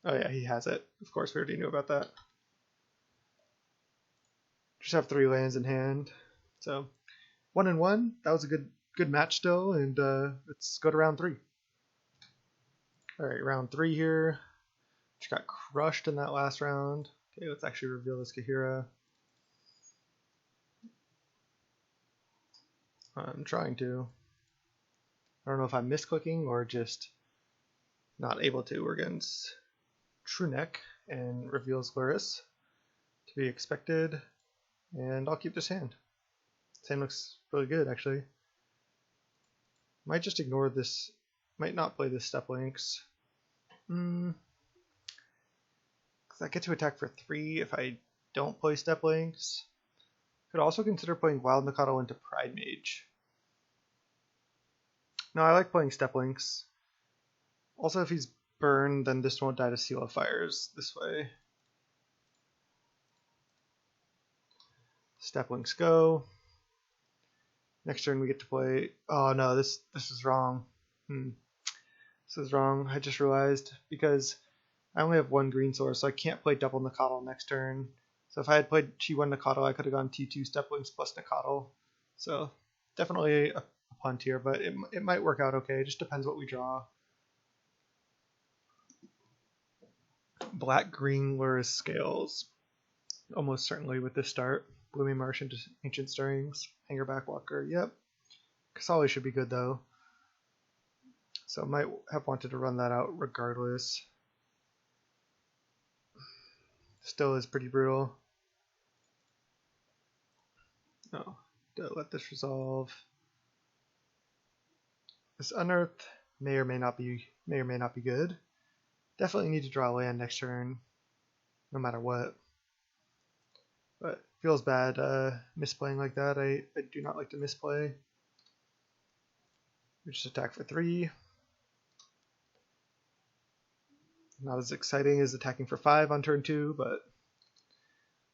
Oh yeah, he has it. Of course, we already knew about that. Just have 3 lands in hand. So 1-1. That was a good match still, and let's go to round 3. All right, round 3 here. Just got crushed in that last round. Okay, let's actually reveal this Kaheera. I'm trying to. I don't know if I'm misclicking or just not able to. We're against True Neck and reveals Lurrus to be expected, and I'll keep this hand. This hand looks really good, actually. Might just ignore this. Might not play this Steppe Lynx. Because I get to attack for 3 if I don't play Steppe Lynx. Could also consider playing Wild Nacatl into Pridemage. No, I like playing Steppe Lynx. Also, if he's burned, then this won't die to Seal of Fires this way. Steppe Lynx go. Next turn we get to play. Oh no, this is wrong. This is wrong. I just realized because I only have 1 green source, so I can't play double Nacatl next turn. So if I had played T1 Nacatl, I could have gone T2 Steppe Lynx plus Nacatl. So definitely a punt here, but it might work out okay. It just depends what we draw. Black-green Lurrus Scales. Almost certainly with this start. Blooming Marsh into Ancient Stirrings. Hanger Backwalker, yep. Qasali should be good though. So I might have wanted to run that out regardless. Still is pretty brutal. No, let this resolve. This Unearth may or may not be good. Definitely need to draw land next turn, no matter what. But feels bad misplaying like that. I do not like to misplay. We just attack for 3. Not as exciting as attacking for 5 on turn 2, but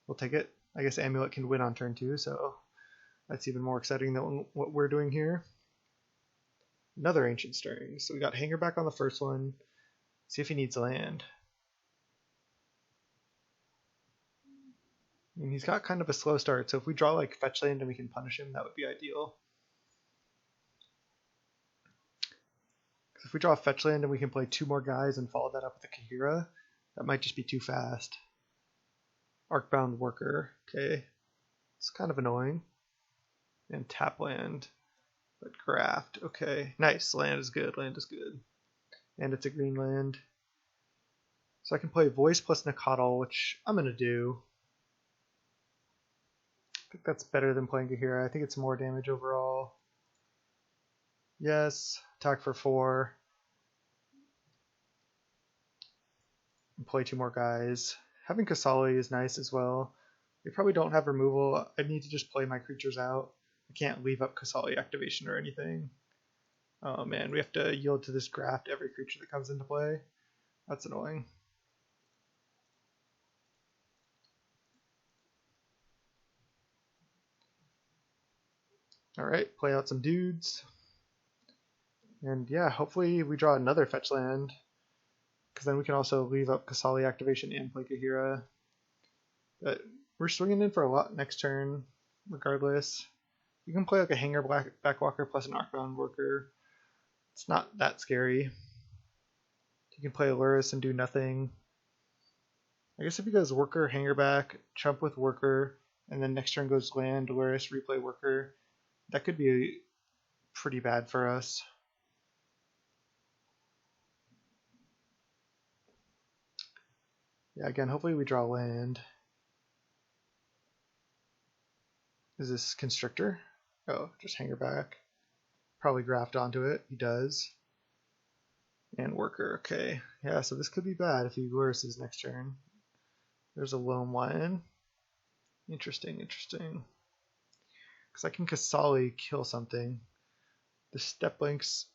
we'll take it. I guess Amulet can win on turn 2, so that's even more exciting than what we're doing here. Another Ancient Stirring. So we got Hanger back on the first one. See if he needs land. I mean, he's got kind of a slow start, so if we draw like fetch land and we can punish him, that would be ideal. If we draw a fetch land and we can play 2 more guys and follow that up with a Kaheera, that might just be too fast. Arcbound Worker, okay. It's kind of annoying. and tap land. But graft, okay. Nice, land is good, land is good. And it's a green land. So I can play Voice plus Nacatl, which I'm going to do. I think that's better than playing Kaheera. I think it's more damage overall. Yes, attack for 4. And play 2 more guys. Having Qasali is nice as well. We probably don't have removal. I need to just play my creatures out. I can't leave up Qasali activation or anything. Oh man, we have to yield to this graft every creature that comes into play. That's annoying. Alright, play out some dudes. And yeah, hopefully we draw another fetch land. Because then we can also leave up Qasali activation and play Kaheera. But we're swinging in for a lot next turn, regardless. You can play like a Hanger Backwalker plus an Arcbound Worker. It's not that scary. You can play a Lurrus and do nothing. I guess if he goes Worker, Hanger Back, Chump with Worker, and then next turn goes Land, Lurrus, replay Worker, that could be pretty bad for us. Yeah, again, hopefully we draw land. Is this Constrictor? Oh, just Hanger Back. Probably graft onto it. He does. And Worker, okay. Yeah, so this could be bad if he Lurruses next turn. There's a Loam Lion. Interesting, interesting. Because I can Qasali kill something. The Steppe Lynx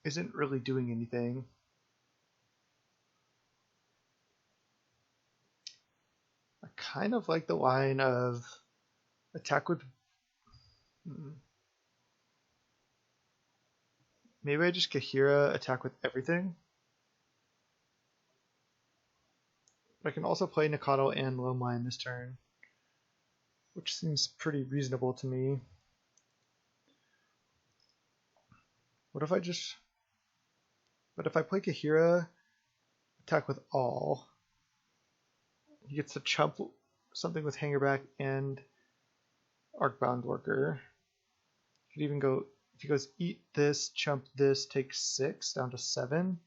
isn't really doing anything. I kind of like the line of attack with... Maybe I just Kaheera attack with everything. But I can also play Nacatl and Loam Lion this turn, which seems pretty reasonable to me. What if I just... But if I play Kaheera, attack with all, he gets to chump something with Hangerback and Arcbound Worker. He could even go, if he goes eat this, chump this, take 6 down to 7.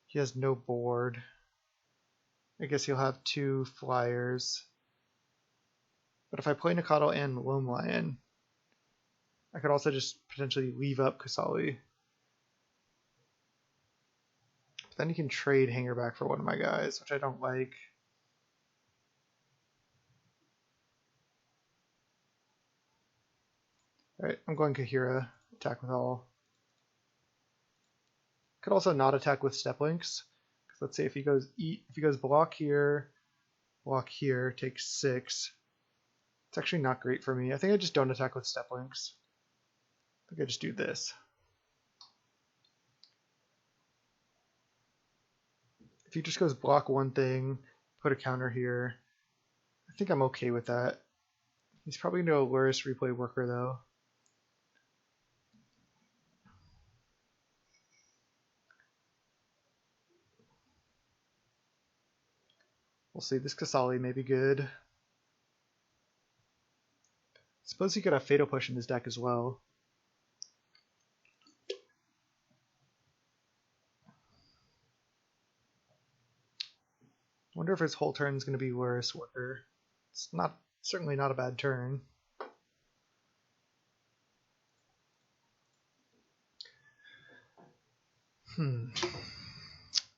He has no board. I guess he'll have 2 flyers. But if I play Nacatl and Loam Lion, I could also just potentially leave up Qasali. But then he can trade Hangerback for one of my guys, which I don't like. Alright, I'm going Kaheera, attack with all. Could also not attack with Steppe Lynx. Because let's say if he goes eat, if he goes block here, takes 6. It's actually not great for me. I think I just don't attack with Steppe Lynx. I think I just do this. If he just goes block one thing, put a counter here, I think I'm okay with that. He's probably going to go Lurrus replay Worker though. We'll see, this Qasali may be good. Suppose he could have Fatal Push in his deck as well. Wonder if his whole turn is going to be Lurrus Worker. It's not, certainly not a bad turn.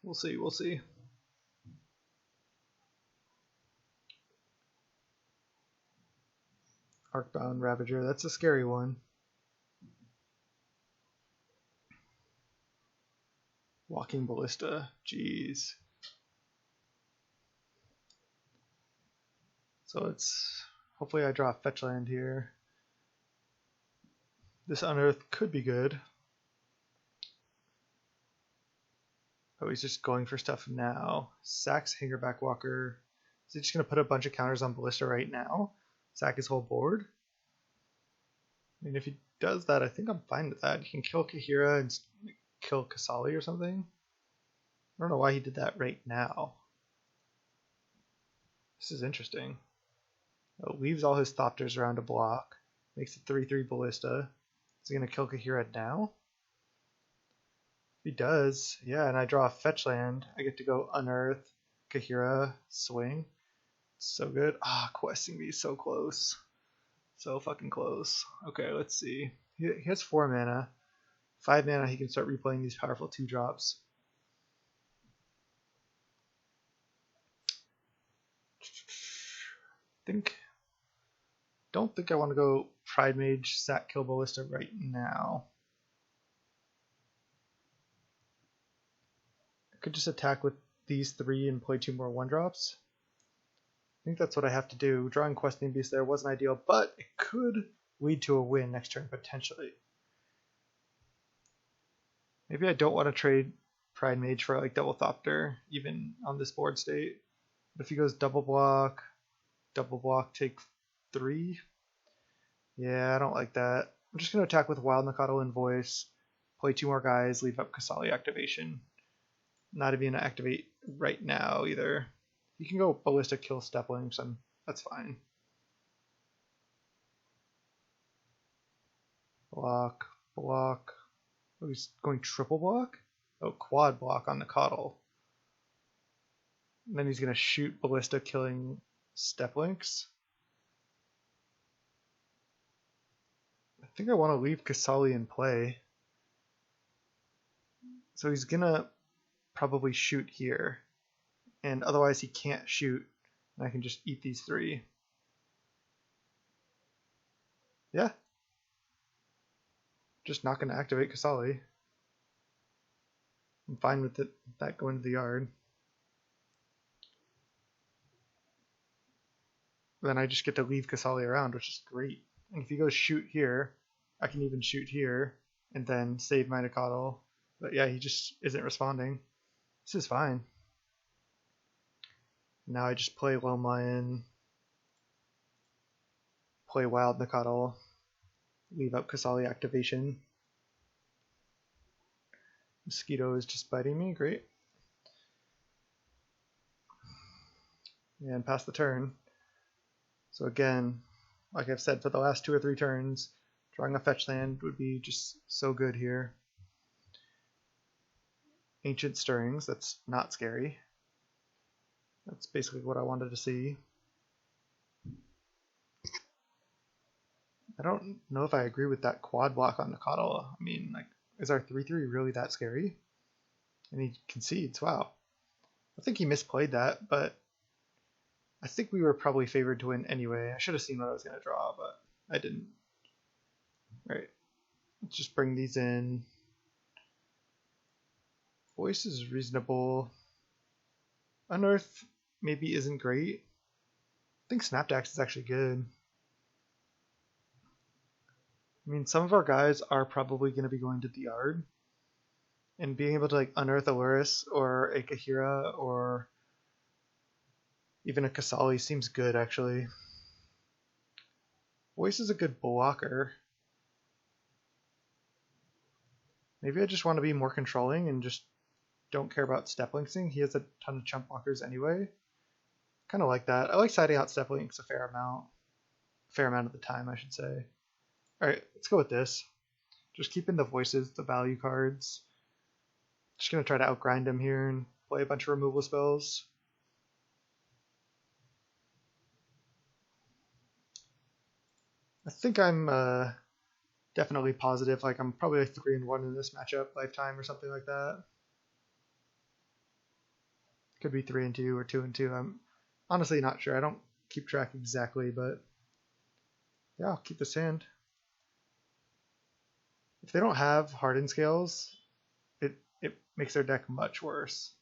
We'll see, we'll see. Arcbound Ravager, that's a scary one. Walking Ballista, jeez. So it's, hopefully I draw a fetch land here. This Unearth could be good. Oh, he's just going for stuff now. Sacks Hangerback Walker. Is he just going to put a bunch of counters on Ballista right now? Sack his whole board? I mean, if he does that, I think I'm fine with that. He can kill Kaheera and kill Qasali or something. I don't know why he did that right now. This is interesting. Leaves all his Thopters around to block. Makes it 3/3 Ballista. Is he going to kill Kaheera now? If he does, yeah, and I draw a fetch land. I get to go Unearth, Kaheera, swing. So good. Ah, questing me so close. So fucking close. Okay, let's see. He has 4 mana. 5 mana, he can start replaying these powerful 2-drops. Don't think I want to go Pridemage, Sack, Kill Ballista right now. I could just attack with these 3 and play 2 more 1-drops. I think that's what I have to do. Drawing Questing Beast there wasn't ideal, but it could lead to a win next turn, potentially. Maybe I don't want to trade Pridemage for like double Thopter, even on this board state. But if he goes double block, take 3. Yeah, I don't like that. I'm just going to attack with Wild Nacatl and Voice, play 2 more guys, leave up Qasali activation. Not even going to activate right now either. You can go Ballista, kill Steppe Lynx, and that's fine. Block. Oh, he's going triple block? Oh, quad block on Nacatl. And then he's going to shoot Ballista, killing Steppe Lynx. I think I want to leave Qasali in play. So he's going to probably shoot here. And otherwise he can't shoot. And I can just eat these 3. Yeah. Just not going to activate Qasali. I'm fine with that going to the yard. Then I just get to leave Qasali around, which is great. And if he goes shoot here, I can even shoot here and then save my Nacatl. But yeah, he just isn't responding. This is fine. Now I just play Loam Lion, play Wild Nacatl, leave up Qasali activation. Mosquito is just biting me, great. And pass the turn. So again, like I've said for the last 2 or 3 turns, drawing a fetch land would be just so good here. Ancient Stirrings, that's not scary. That's basically what I wanted to see. I don't know if I agree with that quad block on Nacatl. I mean, like, is our 3/3 really that scary? And he concedes, wow. I think he misplayed that, but I think we were probably favored to win anyway. I should have seen what I was going to draw, but I didn't. Alright, let's just bring these in. Voice is reasonable. Unearth maybe isn't great. I think Snapdax is actually good. I mean, some of our guys are probably going to be going to the yard. And being able to like unearth a Lurrus or a Kaheera or even a Qasali seems good, actually. Voice is a good blocker. Maybe I just want to be more controlling and just don't care about Steppe Lynxing. He has a ton of chump blockers anyway. Kind of like that. I like siding out Steppe Lynx a fair amount. Fair amount of the time, I should say. Alright, let's go with this. Just keeping the voices, the value cards. Just going to try to outgrind him here and play a bunch of removal spells. I think I'm definitely positive. Like, I'm probably like 3-1 in this matchup, lifetime or something like that. Could be 3-2 or 2-2. I'm honestly not sure. I don't keep track exactly, but yeah, I'll keep this hand. If they don't have hardened scales, it makes their deck much worse.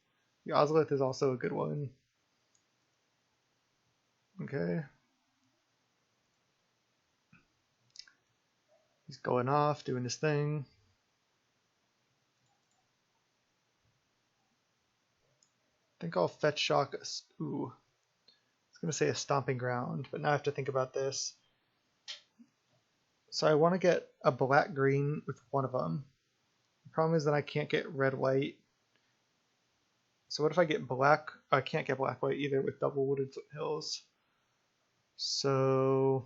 The Ozolith is also a good one. Okay. He's going off, doing his thing. I think I'll fetch shock. Ooh. I was going to say a Stomping Ground, but now I have to think about this. So I want to get a black-green with one of them. The problem is that I can't get red-white. So what if I get black? I can't get black-white either with double Wooded Foothills. So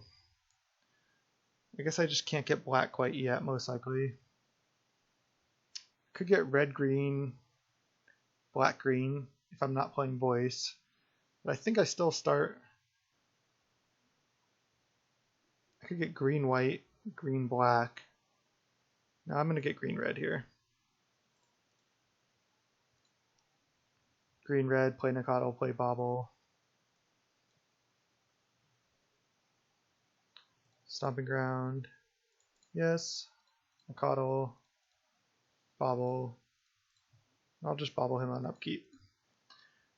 I guess I just can't get black quite yet, most likely. Could get red, green, black, green if I'm not playing voice. But I think I still start. I could get green, white, green, black. No, I'm going to get green, red here. Green, red, play Nacatl, play Bauble. Stomping Ground. Yes. Nacatl. Bauble. I'll just Bauble him on upkeep.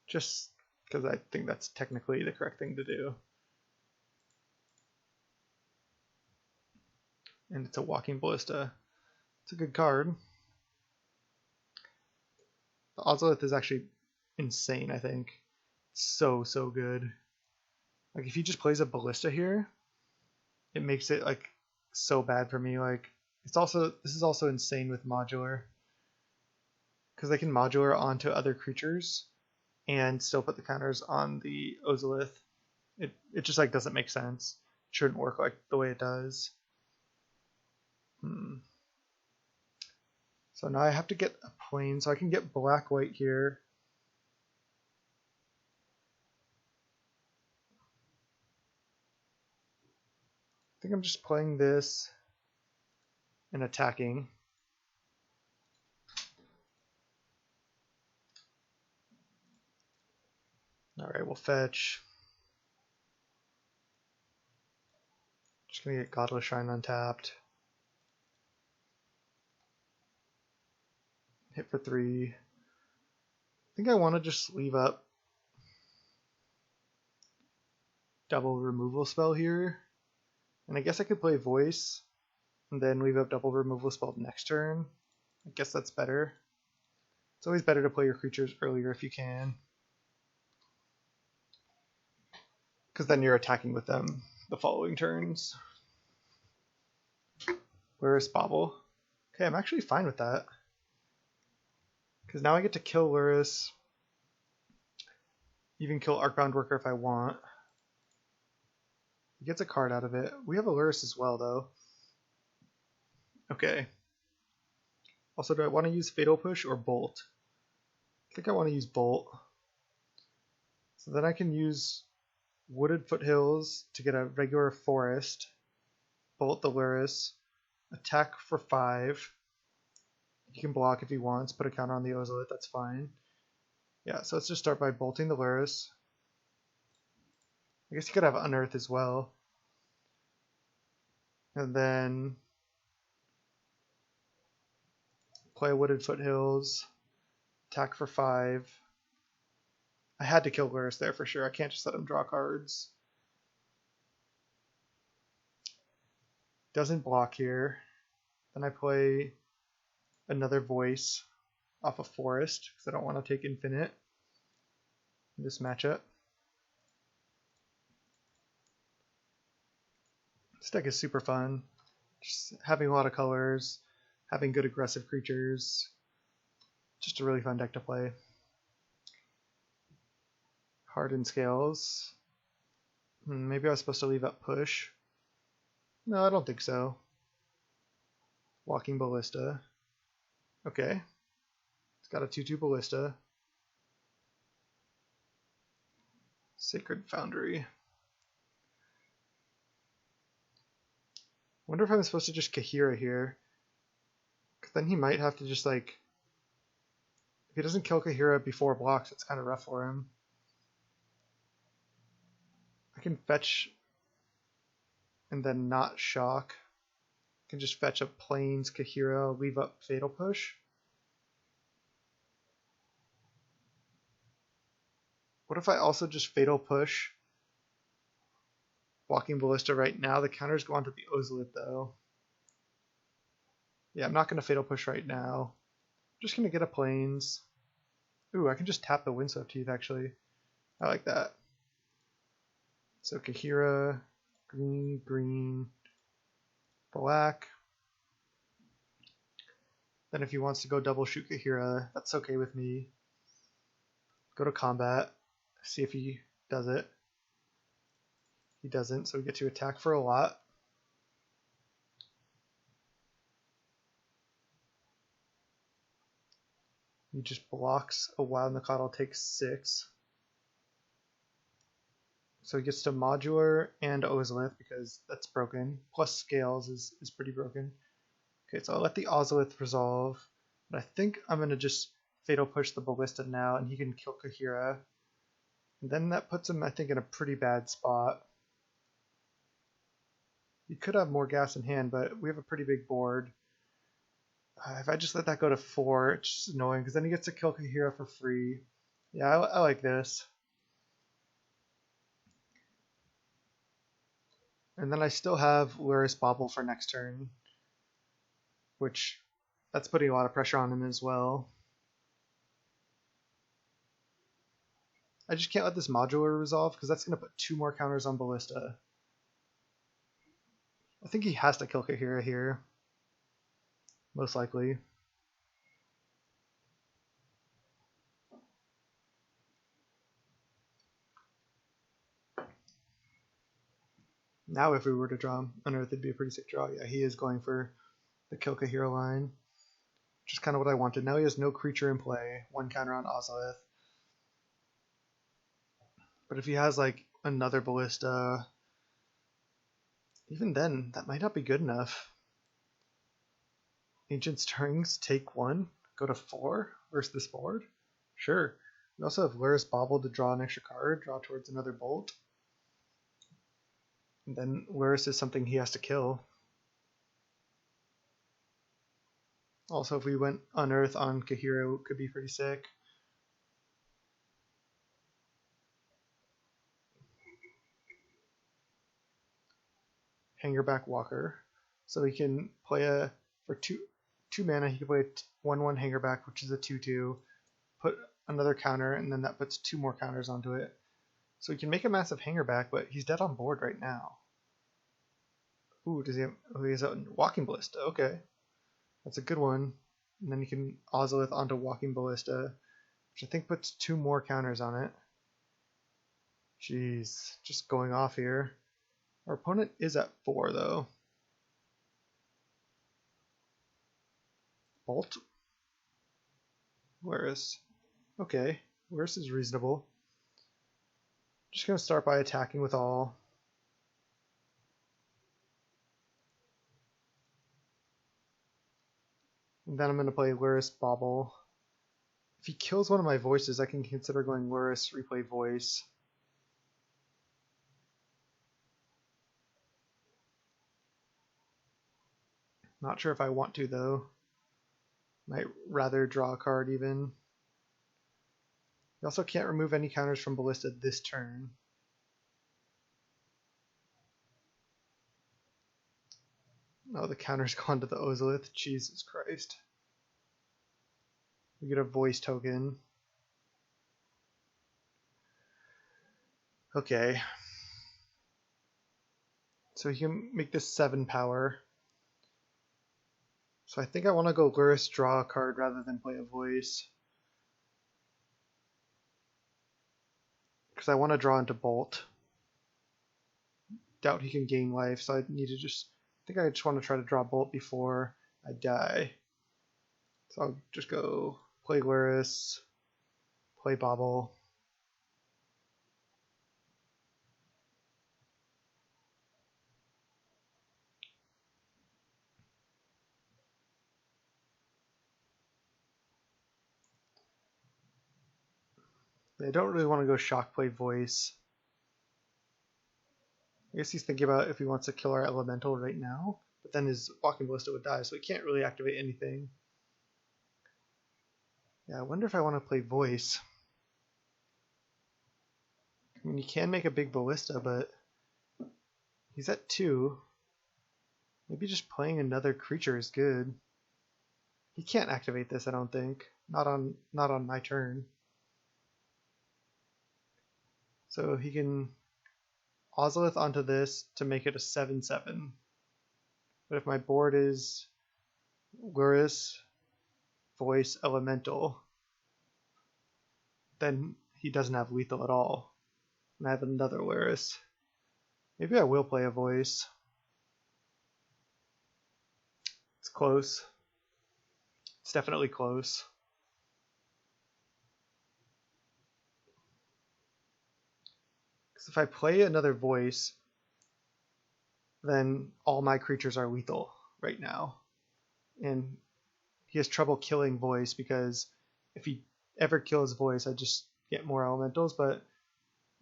Just because I think that's technically the correct thing to do. And it's a Walking Ballista. It's a good card. The Ozolith is actually insane, I think. So good. Like, if he just plays a Ballista here, it makes it, like, so bad for me. Like, this is also insane with Modular. Because they can Modular onto other creatures and still put the counters on the Ozolith. It just, like, doesn't make sense. It shouldn't work, like, the way it does. So now I have to get a plane, so I can get black, white here. I think I'm just playing this and attacking. Alright, we'll fetch. Just gonna get Godless Shrine untapped. Hit for 3. I think I want to just leave up double removal spell here. And I guess I could play Voice and then leave up double removal spell next turn. I guess that's better. It's always better to play your creatures earlier if you can. Because then you're attacking with them the following turns. Lurrus Bauble. Okay, I'm actually fine with that. Because now I get to kill Lurrus. Even kill Arcbound Worker if I want. He gets a card out of it. We have a Lurrus as well, though. Okay. Also, do I want to use Fatal Push or Bolt? I think I want to use Bolt. So then I can use Wooded Foothills to get a regular forest. Bolt the Lurrus. Attack for 5. He can block if he wants, put a counter on the Ozolith, that's fine. Yeah, so let's just start by bolting the Lurrus. I guess he could have Unearth as well. And then play Wooded Foothills. Attack for 5. I had to kill Lurrus there for sure. I can't just let him draw cards. Doesn't block here. Then I play another Voice off a Forest because I don't want to take Infinite in this matchup. This deck is super fun. Just having a lot of colors, having good aggressive creatures. Just a really fun deck to play. Hardened Scales. Maybe I was supposed to leave up Push. No, I don't think so. Walking Ballista. Okay. It's got a 2/2 Ballista. Sacred Foundry. Wonder if I'm supposed to just Kaheera here. Because then he might have to just, like... If he doesn't kill Kaheera before blocks, it's kind of rough for him. I can fetch and then not shock. I can just fetch a Plains Kaheera, leave up Fatal Push. What if I also just Fatal Push Walking Ballista right now? The counters go onto the Ozolith though. Yeah, I'm not going to Fatal Push right now. I'm just going to get a Plains. Ooh, I can just tap the Windswept Heath actually. I like that. So Kaheera, green, green, black. Then if he wants to go double shoot Kaheera, that's okay with me. Go to combat, see if he does it. He doesn't, so we get to attack for a lot. He just blocks a Wild Nacatl, takes 6. So he gets to Modular and Ozolith because that's broken. Plus Scales is pretty broken. Okay, so I'll let the Ozolith resolve. But I think I'm going to just Fatal Push the Ballista now, and he can kill Kaheera. And then that puts him, I think, in a pretty bad spot. He could have more gas in hand, but we have a pretty big board. If I just let that go to 4, it's just annoying, because then he gets to kill Kaheera for free. Yeah, I like this. And then I still have Lurrus Bauble for next turn, which that's putting a lot of pressure on him as well. I just can't let this Modular resolve, because that's going to put 2 more counters on Ballista. I think he has to kill Kaheera here. Most likely. Now if we were to draw Unearth, it'd be a pretty sick draw. Yeah, he is going for the kill Kaheera line. Which is kind of what I wanted. Now he has no creature in play. 1 counter on Ozolith. But if he has like another Ballista, even then, that might not be good enough. Ancient Strings, take 1, go to 4 versus this board? Sure. We also have Lurrus Bauble to draw an extra card, draw towards another bolt. And then Lurrus is something he has to kill. Also, if we went Unearth on Kaheera, it could be pretty sick. Hangerback Walker. So he can play for 2 mana, he can play a 1/1 Hangerback, which is a 2/2, put another counter, and then that puts 2 more counters onto it. So he can make a massive Hangerback, but he's dead on board right now. Ooh, does he have, he has a Walking Ballista, okay. That's a good one. And then you can Ozolith onto Walking Ballista, which I think puts 2 more counters on it. Jeez, just going off here. Our opponent is at 4 though. Bolt? Lurrus. Okay, Lurrus is reasonable. Just gonna start by attacking with all. And then I'm gonna play Lurrus Bauble. If he kills one of my voices, I can consider going Lurrus, replay voice. Not sure if I want to though. Might rather draw a card even. You also can't remove any counters from Ballista this turn. Oh, the counter's gone to the Ozolith. Jesus Christ. We get a voice token. Okay. So he can make this 7 power. So I think I want to go Lurrus, draw a card rather than play a voice. Because I want to draw into Bolt. Doubt he can gain life, so I need to just... I think I just want to try to draw Bolt before I die. So I'll just go play Lurrus, play Bauble. I don't really want to go Shock play Voice. I guess he's thinking about if he wants to kill our Elemental right now, but then his Walking Ballista would die, so he can't really activate anything. Yeah, I wonder if I want to play Voice. I mean, you can make a big Ballista, but he's at 2. Maybe just playing another creature is good. He can't activate this, I don't think. Not on my turn. So he can Ozolith onto this to make it a 7/7. But if my board is Lurrus, Voice, Elemental, then he doesn't have lethal at all. And I have another Lurrus. Maybe I will play a voice. It's close. It's definitely close. Because if I play another voice, then all my creatures are lethal right now. And he has trouble killing voice because if he ever kills voice, I just get more elementals. But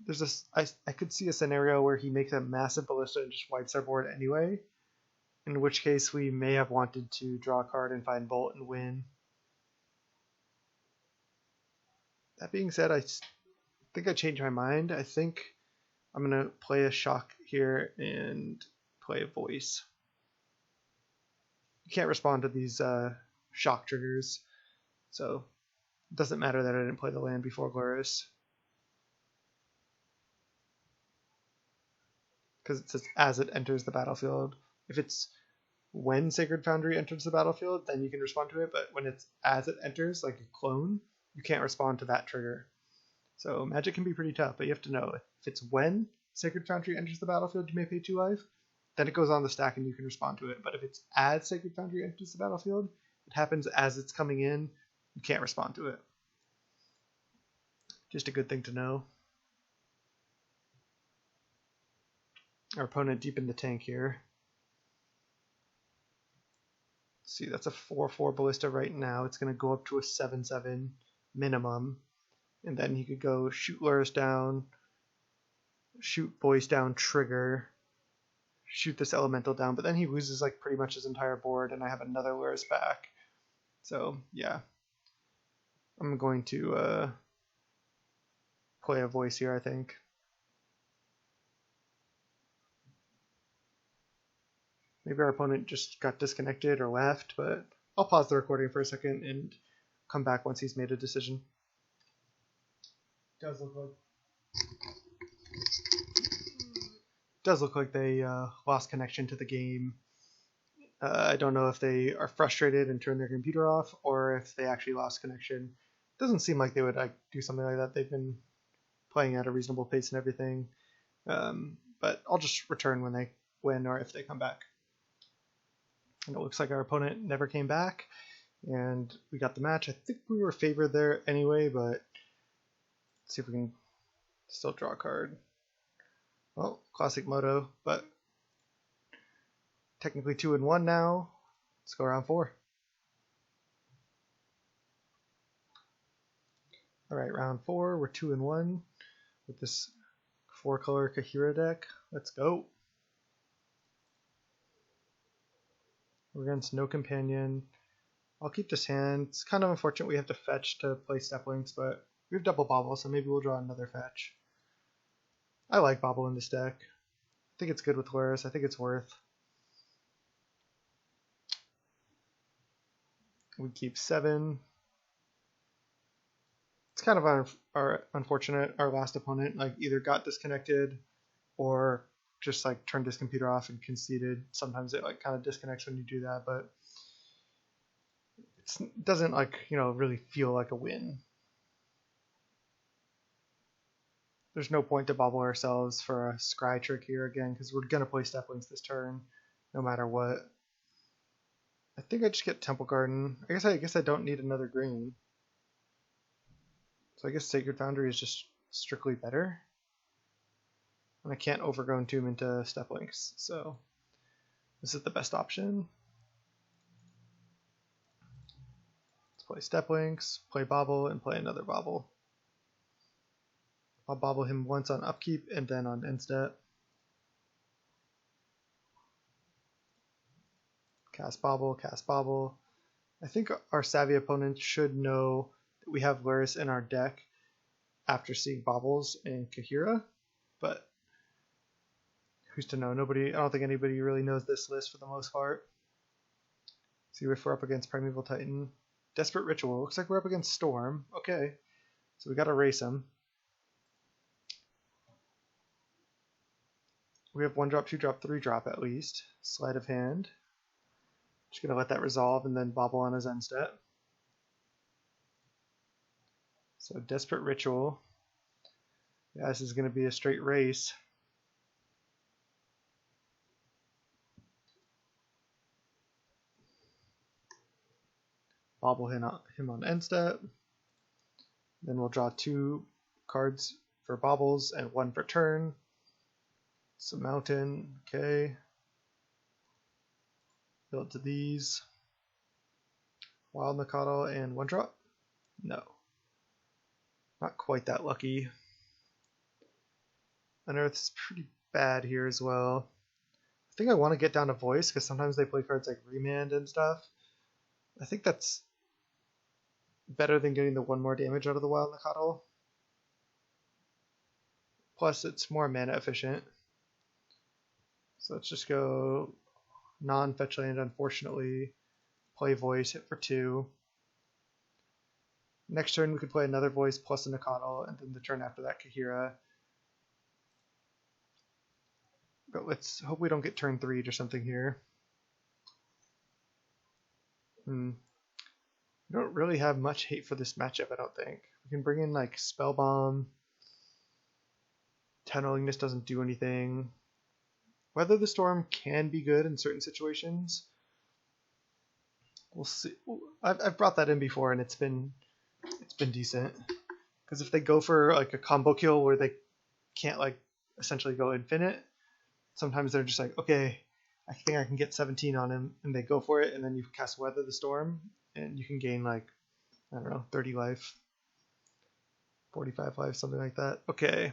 there's this, I could see a scenario where he makes a massive ballista and just wipes our board anyway. In which case we may have wanted to draw a card and find Bolt and win. That being said, I think I changed my mind. I think I'm going to play a shock here and play a voice. You can't respond to these shock triggers, so it doesn't matter that I didn't play the land before Lurrus. Because it says as it enters the battlefield. If it's when Sacred Foundry enters the battlefield, then you can respond to it, but when it's as it enters, like a clone, you can't respond to that trigger. So Magic can be pretty tough, but you have to know if it's when Sacred Foundry enters the battlefield, you may pay 2 life, then it goes on the stack and you can respond to it. But if it's as Sacred Foundry enters the battlefield, it happens as it's coming in, you can't respond to it. Just a good thing to know. Our opponent deep in the tank here. Let's see, that's a 4/4 ballista right now. It's going to go up to a 7/7 minimum. And then he could go shoot Lurrus down, shoot voice down, trigger, shoot this elemental down, but then he loses like pretty much his entire board, and I have another Lurrus back. So yeah, I'm going to play a voice here, I think. Maybe our opponent just got disconnected or left, but I'll pause the recording for a second and come back once he's made a decision. Does look like they lost connection to the game. I don't know if they are frustrated and turn their computer off, or if they actually lost connection. Doesn't seem like they would do something like that. They've been playing at a reasonable pace and everything. But I'll just return when they win or if they come back. And it looks like our opponent never came back, and we got the match. I think we were favored there anyway, but let's see if we can still draw a card. Well, classic moto, but technically 2-1 now. Let's go round 4. Alright, round 4, we're 2-1 with this 4-color Kaheera deck. Let's go. We're against no companion. I'll keep this hand. It's kind of unfortunate we have to fetch to play Steppe Lynx, but we have double Bauble, so maybe we'll draw another fetch. I like Bauble in this deck. I think it's good with Lurrus. I think it's worth. We keep 7. It's kind of unfortunate. Our last opponent either got disconnected or just turned his computer off and conceded. Sometimes it kind of disconnects when you do that, but it doesn't really feel like a win. There's no point to bobble ourselves for a scry trick here again, because we're gonna play Steppe Lynx this turn, no matter what. I think I just get Temple Garden. I guess I don't need another green. So I guess Sacred Foundry is just strictly better. And I can't Overgrown Tomb into Steppe Lynx, so this is the best option. Let's play Steppe Lynx, play Bauble, and play another Bauble. I'll Bauble him once on upkeep and then on end step. Cast Bauble, cast Bauble. I think our savvy opponent should know that we have Lurrus in our deck after seeing Baubles and Kaheera, but who's to know? I don't think anybody really knows this list for the most part. See if we're up against Primeval Titan. Desperate Ritual. Looks like we're up against Storm. Okay. So we gotta race him. We have 1-drop, 2-drop, 3-drop at least. Sleight of hand. Just gonna let that resolve and then Bauble on his end step. So Desperate Ritual. Yeah, this is gonna be a straight race. Bauble him on end step. Then we'll draw 2 cards for baubles and 1 for turn. It's a mountain, okay. Build to these. Wild Nacatl and 1 drop? No. Not quite that lucky. Unearth's pretty bad here as well. I think I want to get down to Voice because sometimes they play cards like Remand and stuff. I think that's better than getting the 1 more damage out of the Wild Nacatl. Plus, it's more mana efficient. So let's just go non-fetch land, unfortunately. Play Voice, hit for 2. Next turn, we could play another Voice plus a Nacatl, and then the turn after that, Kaheera. But let's hope we don't get turn 3'd or something here. We don't really have much hate for this matchup, I don't think. We can bring in like Spellbomb. Tunnel Ignus doesn't do anything. Weather the Storm can be good in certain situations. We'll see. I've brought that in before, and it's been decent. Because if they go for like a combo kill where they can't like essentially go infinite, sometimes they're just like, okay, I think I can get 17 on him, and they go for it, and then you cast Weather the Storm, and you can gain like, I don't know, 30 life, 45 life, something like that. Okay.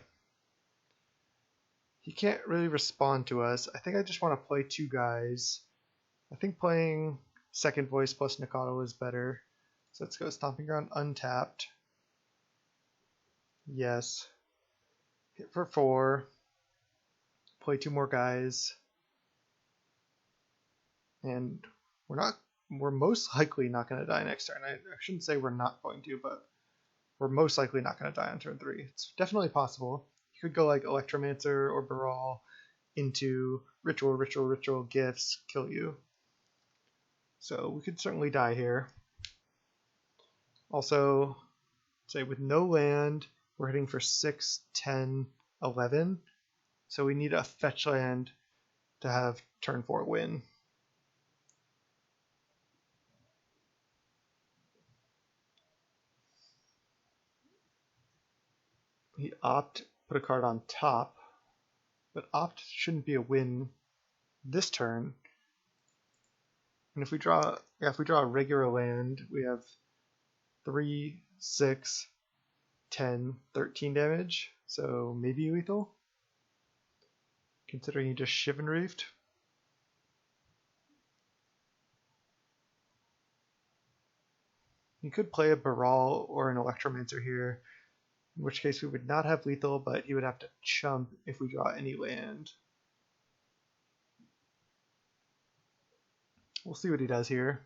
He can't really respond to us. I think I just want to play 2 guys. I think playing second Voice plus Nacatl is better. So let's go Stomping Ground untapped. Yes. Hit for 4. Play 2 more guys. And we're most likely not going to die next turn. I shouldn't say we're not going to, but we're most likely not going to die on turn 3. It's definitely possible. You could go like Electromancer or Baral into Ritual, Gifts, kill you. So we could certainly die here. Also, say with no land, we're hitting for 6, 10, 11. So we need a fetch land to have turn 4 win. He put a card on top, but opt shouldn't be a win this turn. And if we draw a regular land, we have 3, 6, 10, 13 damage, so maybe lethal, considering he just Shiv and Reefed. He could play a Baral or an Electromancer here, in which case we would not have lethal, but he would have to chump if we draw any land. We'll see what he does here.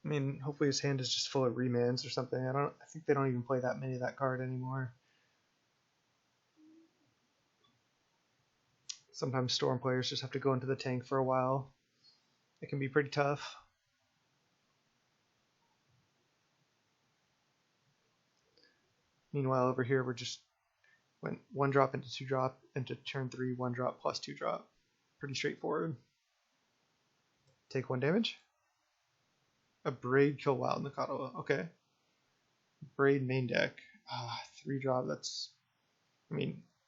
I mean, hopefully his hand is just full of remands or something. I think they don't even play that many of that card anymore. Sometimes Storm players just have to go into the tank for a while. It can be pretty tough. Meanwhile, over here, we're just went 1 drop into 2 drop into turn 3, 1 drop plus 2 drop. Pretty straightforward. Take 1 damage. A Braid kill Wild Nacatl. Okay. Braid main deck. 3 drop. That's,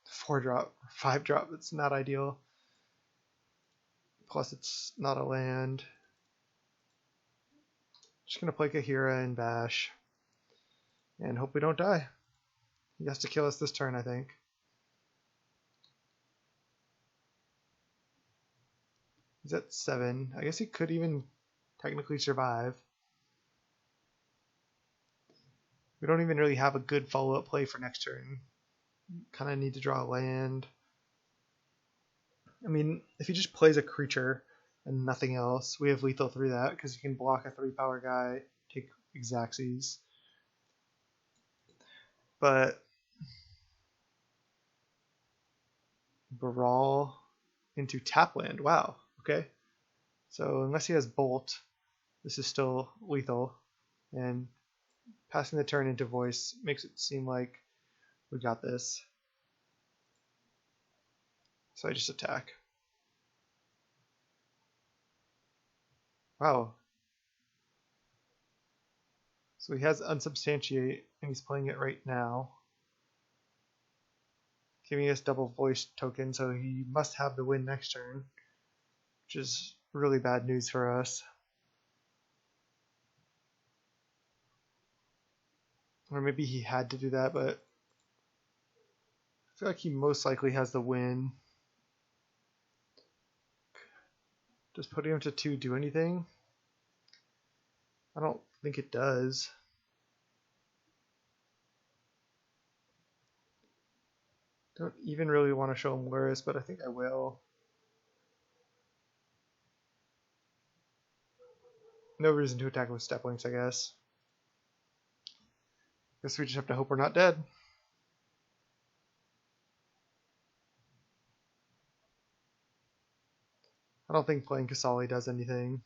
4 drop, 5 drop. That's not ideal. Plus, it's not a land. Just gonna play Kaheera and bash, and hope we don't die. He has to kill us this turn, I think. He's at 7. I guess he could even technically survive. We don't even really have a good follow-up play for next turn. Kind of need to draw a land. I mean, if he just plays a creature and nothing else, we have lethal through that because you can block a 3-power guy, take Xaxes. But Baral into tap land. Wow. Okay. So unless he has Bolt, this is still lethal. And passing the turn into Voice makes it seem like we got this. So I just attack. Wow. So he has Unsubstantiate, and he's playing it right now. Giving us double voice token, so he must have the win next turn, which is really bad news for us. Or maybe he had to do that, but I feel like he most likely has the win. Does putting him to 2 do anything? I don't think it does. Don't even really want to show him Lurrus, but I think I will. No reason to attack with Steppe Lynx, I guess. Guess we just have to hope we're not dead. I don't think playing Qasali does anything.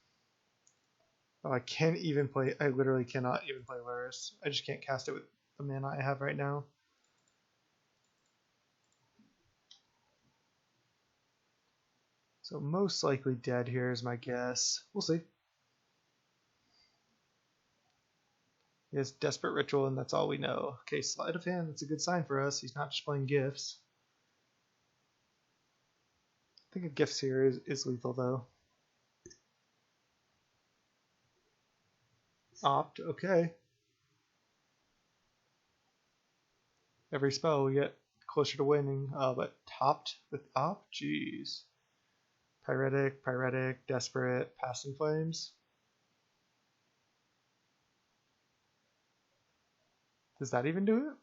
Oh, I can't even play. I literally cannot even play Lurrus. I just can't cast it with the mana I have right now. So most likely dead here is my guess. We'll see. He has Desperate Ritual, and that's all we know. Okay, Sleight of Hand. That's a good sign for us. He's not just playing Gifts. I think a Gifts here is lethal, though. Opt, okay. Every spell we get closer to winning, but topped with Opt? Jeez. Pyretic, Desperate, Passing Flames. Does that even do it?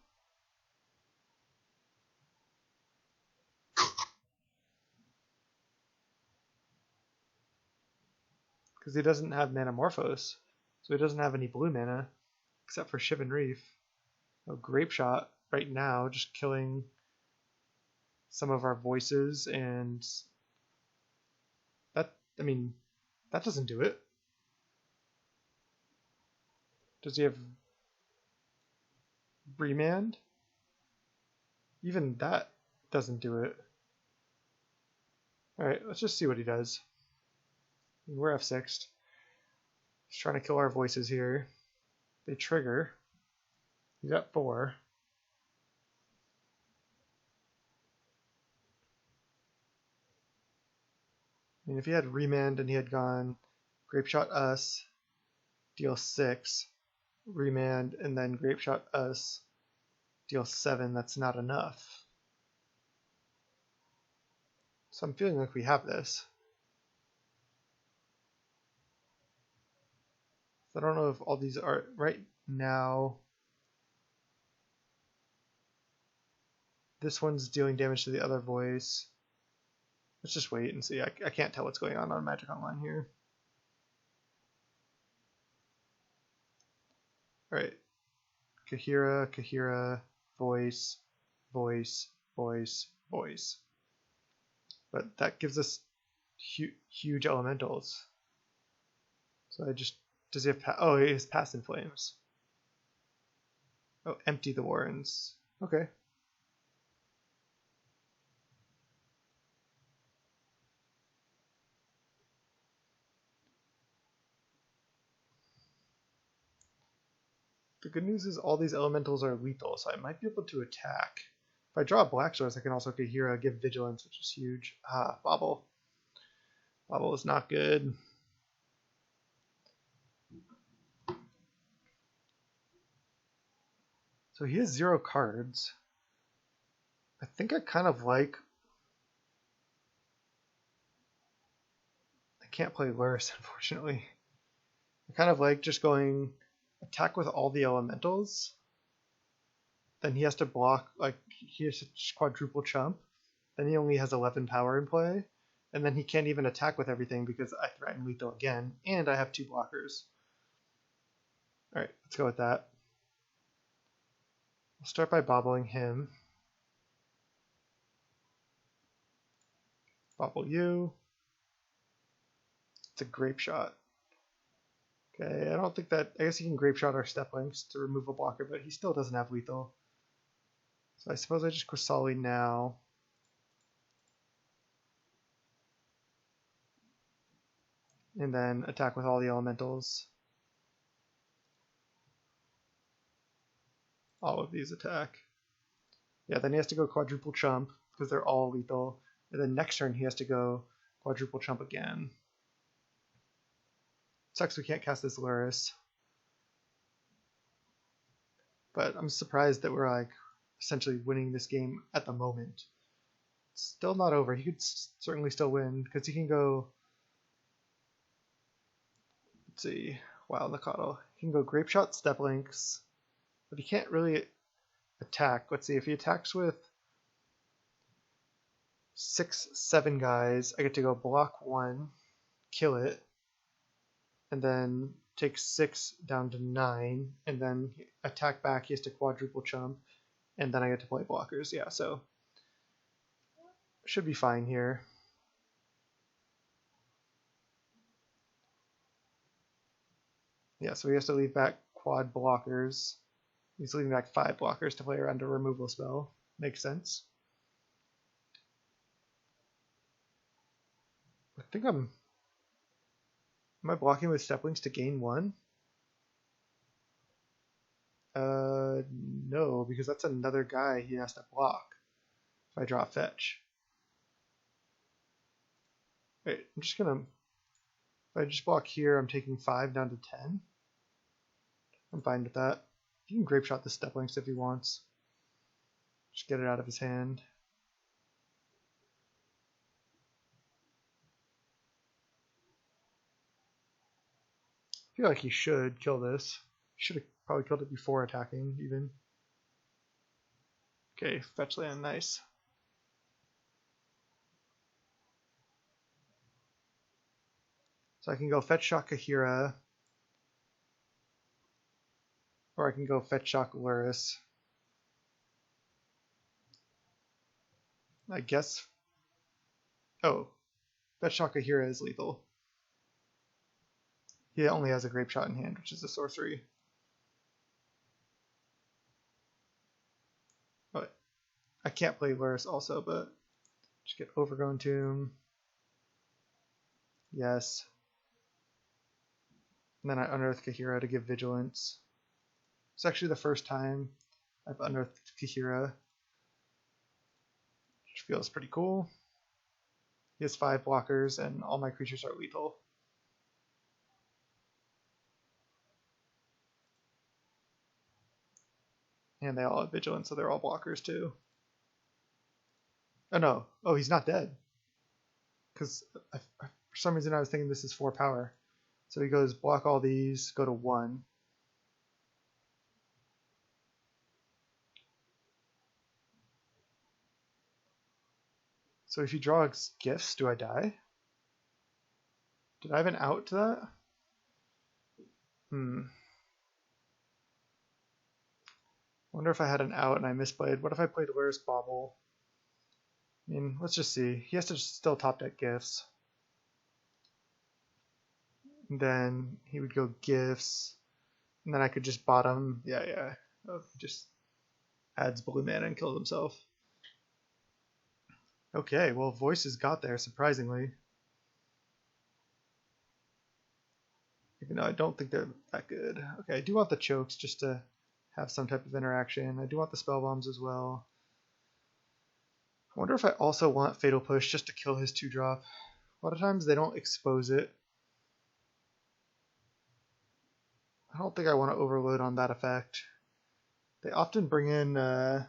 Because he doesn't have Manamorphose, so he doesn't have any blue mana, except for Shivan Reef. Oh, Grape Shot right now, just killing some of our voices, and that, I mean, that doesn't do it. Does he have Remand? Even that doesn't do it. Alright, let's just see what he does. We're F6'd. He's trying to kill our voices here. They trigger. He's at 4. I mean, if he had Remand and he had gone Grape Shot us, deal 6, Remand, and then Grape Shot us, deal 7, that's not enough. So I'm feeling like we have this. I don't know if all these are right now. This one's dealing damage to the other voice. Let's just wait and see. I can't tell what's going on Magic Online here. Alright. Kaheera, voice. But that gives us huge elementals. So I just, does he have, oh, he has Pass in Flames. Oh, empty the Warrens. Okay. The good news is all these elementals are lethal, so I might be able to attack. If I draw a Black Source, I can also Kaheera, give Vigilance, which is huge. Ah, Bauble. Bauble is not good. So he has 0 cards. I think I kind of like... I can't play Lurrus, unfortunately. I kind of like just going attack with all the elementals. Then he has to block, like, he has to quadruple chump. Then he only has 11 power in play. And then he can't even attack with everything because I threaten lethal again. And I have 2 blockers. Alright, let's go with that. I'll start by bobbling him. Bobble you. It's a Grape Shot. Okay, I don't think that... I guess he can Grape Shot our Steppe Lynx to remove a blocker, but he still doesn't have lethal. So I suppose I just Qasali now. And then attack with all the elementals. all of these attack. Yeah, then he has to go quadruple chump because they're all lethal. And then next turn he has to go quadruple chump again. Sucks we can't cast this Lurrus. But I'm surprised that we're like essentially winning this game at the moment. It's still not over. He could certainly still win because he can go. Let's see, Wild Nacatl. He can go Grape Shot, Steppe Lynx, but he can't really attack. Let's see, if he attacks with 6, 7 guys, I get to go block 1, kill it, and then take 6 down to 9, and then attack back. He has to quadruple chump, and then I get to play blockers. Yeah, so should be fine here. Yeah, so he has to leave back quad blockers. He's leaving back 5 blockers to play around a removal spell. Makes sense. I think am I blocking with Steppe Lynx to gain 1? No, because that's another guy he has to block if I draw fetch. Wait, I'm just gonna, if I just block here, I'm taking 5 down to 10. I'm fine with that. He can Grape Shot the Steppe Lynx if he wants. Just get it out of his hand. I feel like he should kill this. He should have probably killed it before attacking, even. Okay, fetch land, nice. So I can go fetch shock Kaheera, or I can go fetch shock Lurrus. I guess. Oh, fetch shock Kaheera is lethal. He only has a Grape Shot in hand, which is a sorcery. But I can't play Lurrus also, but just get Overgrown Tomb. Yes. And then I unearth Kaheera to give vigilance. It's actually the first time I've unearthed Kaheera, which feels pretty cool. He has 5 blockers, and all my creatures are lethal. And they all have vigilance, so they're all blockers too. Oh no. Oh, he's not dead. Because for some reason I was thinking this is 4 power. So he goes block all these, go to 1. So if he draws gifts, do I die? Did I have an out to that? Wonder if I had an out and I misplayed. What if I played Lurrus Bauble? I mean, let's just see. He has to still top deck gifts. And then he would go gifts. And then I could just bottom. Yeah. Oh, just adds blue mana and kills himself. Okay, well, voices got there, surprisingly. Even though I don't think they're that good. Okay, I do want the chokes just to have some type of interaction. I do want the spell bombs as well. I wonder if I also want Fatal Push just to kill his 2-drop. A lot of times they don't expose it. I don't think I want to overload on that effect. They often bring in, I'm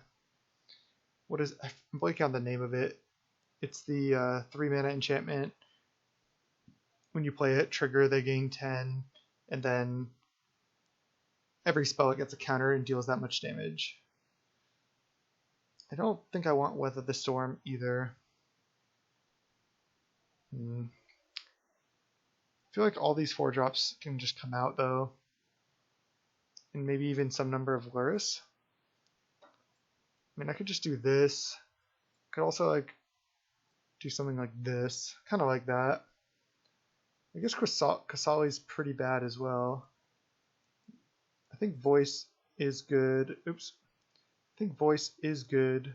blanking on the name of it. It's the 3-mana enchantment. When you play it, trigger, they gain 10, and then every spell it gets a counter and deals that much damage. I don't think I want Weather the Storm either. I feel like all these 4-drops can just come out though. And maybe even some number of Lurrus. I mean, I could just do this. I could also like do something like this. Kind of like that. I guess Qasali's pretty bad as well. I think Voice is good. Oops. I think Voice is good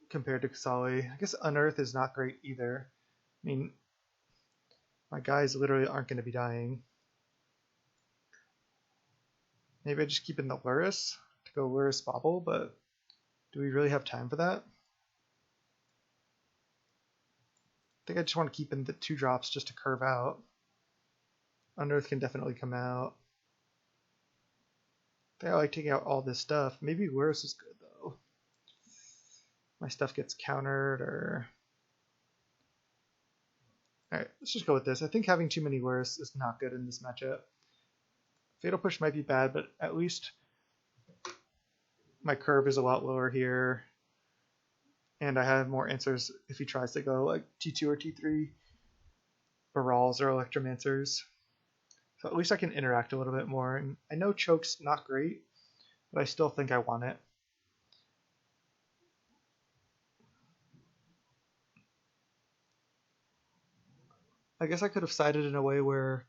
compared to Qasali. I guess Unearth is not great either. I mean, my guys literally aren't going to be dying. Maybe I just keep in the Lurrus to go Lurrus Bauble, but do we really have time for that? I think I just want to keep in the 2 drops just to curve out. Unearth can definitely come out. I think I like taking out all this stuff. Maybe Lurrus is good though. My stuff gets countered or... Alright, let's just go with this. I think having too many Lurrus is not good in this matchup. Fatal Push might be bad, but at least my curve is a lot lower here. And I have more answers if he tries to go like T2 or T3 Barals or Electromancers. So at least I can interact a little bit more. And I know Choke's not great, but I still think I want it. I guess I could have sided in a way where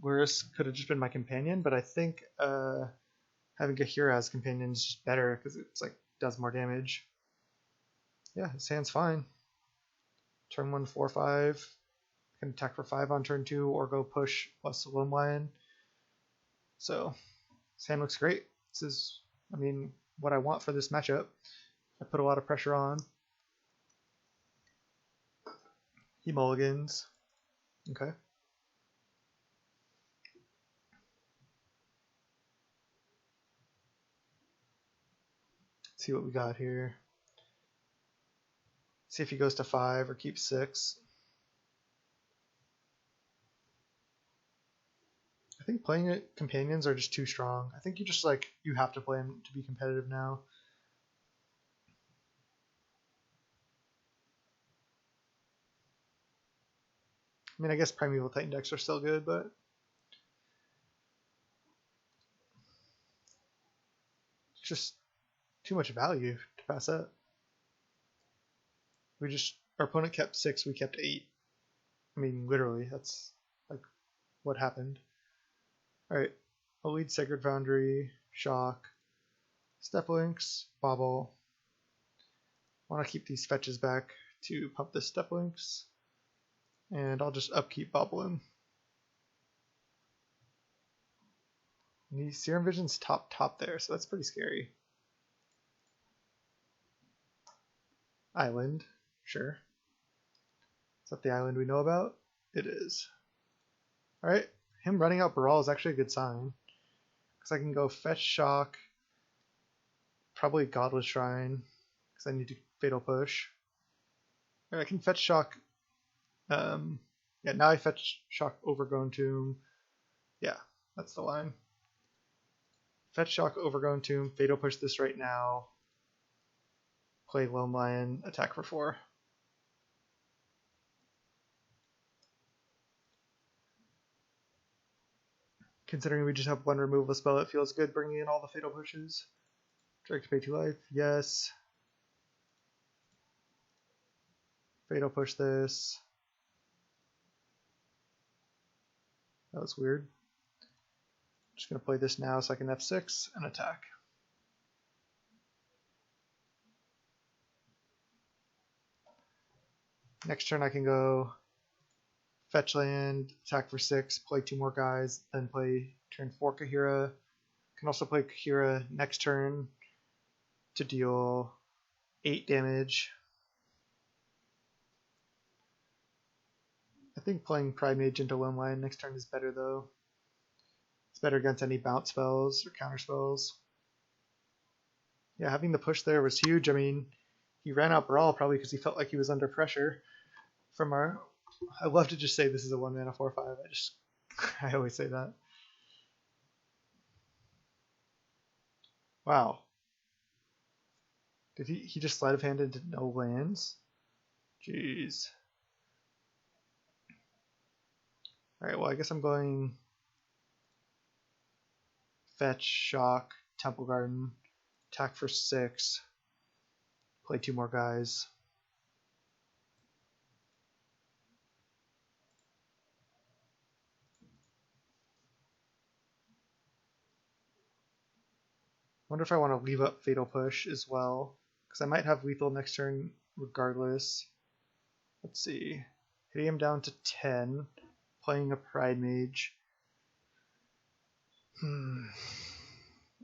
Lurrus could have just been my companion, but I think having Kaheera as companion is just better because it's like does more damage. Yeah, his hand's fine. Turn 1, 4, 5. Can attack for 5 on turn 2 or go push plus Loam Lion. So his hand looks great. This is, I mean, what I want for this matchup. I put a lot of pressure on. He mulligans. Okay. Let's see what we got here. See if he goes to 5 or keeps 6. I think playing it companions are just too strong. I think you just like you have to play him to be competitive now. I mean, I guess Primeval Titan decks are still good, but it's just too much value to pass up. Our opponent kept 6, we kept 8. I mean, literally, that's like what happened. Alright, I'll lead Sacred Foundry, Shock, Steppe Lynx, Bauble. I want to keep these fetches back to pump this Steppe Lynx, and I'll just upkeep Bauble in. And the Serum Vision's top there, so that's pretty scary. Island, sure. Is that the island we know about? It is. Alright, him running out Baral is actually a good sign. Because I can go fetch Shock, probably Godless Shrine, because I need to Fatal Push. I can fetch Shock. Yeah, now I fetch Shock Overgrown Tomb. Yeah, that's the line. Fetch Shock Overgrown Tomb, Fatal Push this right now. Play Loam Lion, attack for 4. Considering we just have 1 removal spell, it feels good bringing in all the Fatal Pushes. Direct to pay 2 life, yes. Fatal Push this. That was weird. Just going to play this now so I can F6 and attack. Next turn I can go fetch land, attack for 6, play 2 more guys, then play turn 4 Kaheera. Can also play Kaheera next turn to deal 8 damage. I think playing Pridemage into Loam Lion next turn is better though. It's better against any bounce spells or counter spells. Yeah, having the push there was huge. I mean, he ran out Brawl probably because he felt like he was under pressure from our... I love to just say this is a 1 mana 4/5. I always say that. Wow. Did he just sleight of hand into no lands? Jeez. Alright, well I guess I'm going fetch, shock, Temple Garden, attack for 6, play 2 more guys. Wonder if I want to leave up Fatal Push as well, because I might have lethal next turn regardless. Let's see. Hitting him down to 10, playing a Pridemage.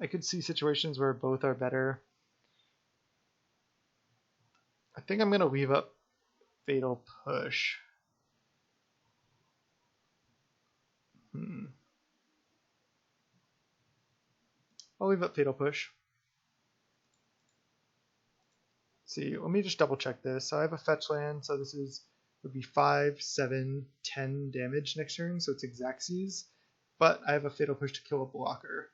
I could see situations where both are better. I think I'm going to leave up Fatal Push. I'll leave up Fatal Push. See, let me just double check this. So I have a fetch land, so this would be 5, 7, 10 damage next turn, so it's Xaxes. But I have a Fatal Push to kill a blocker.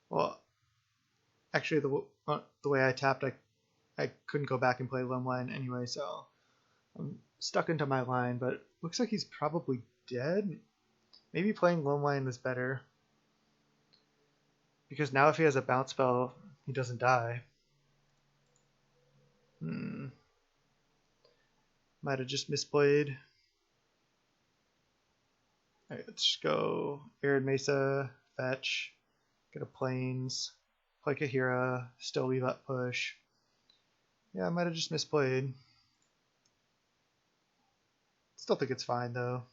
Well, actually, the way I tapped, I couldn't go back and play Loam Lion anyway, so I'm stuck into my line, but it looks like he's probably dead. Maybe playing Loam Lion is better. Because now if he has a bounce spell, he doesn't die. Might have just misplayed. Alright, let's just go Arid Mesa, fetch, get a Plains, play Kaheera, still leave up push. Yeah, I might have just misplayed. Still think it's fine though.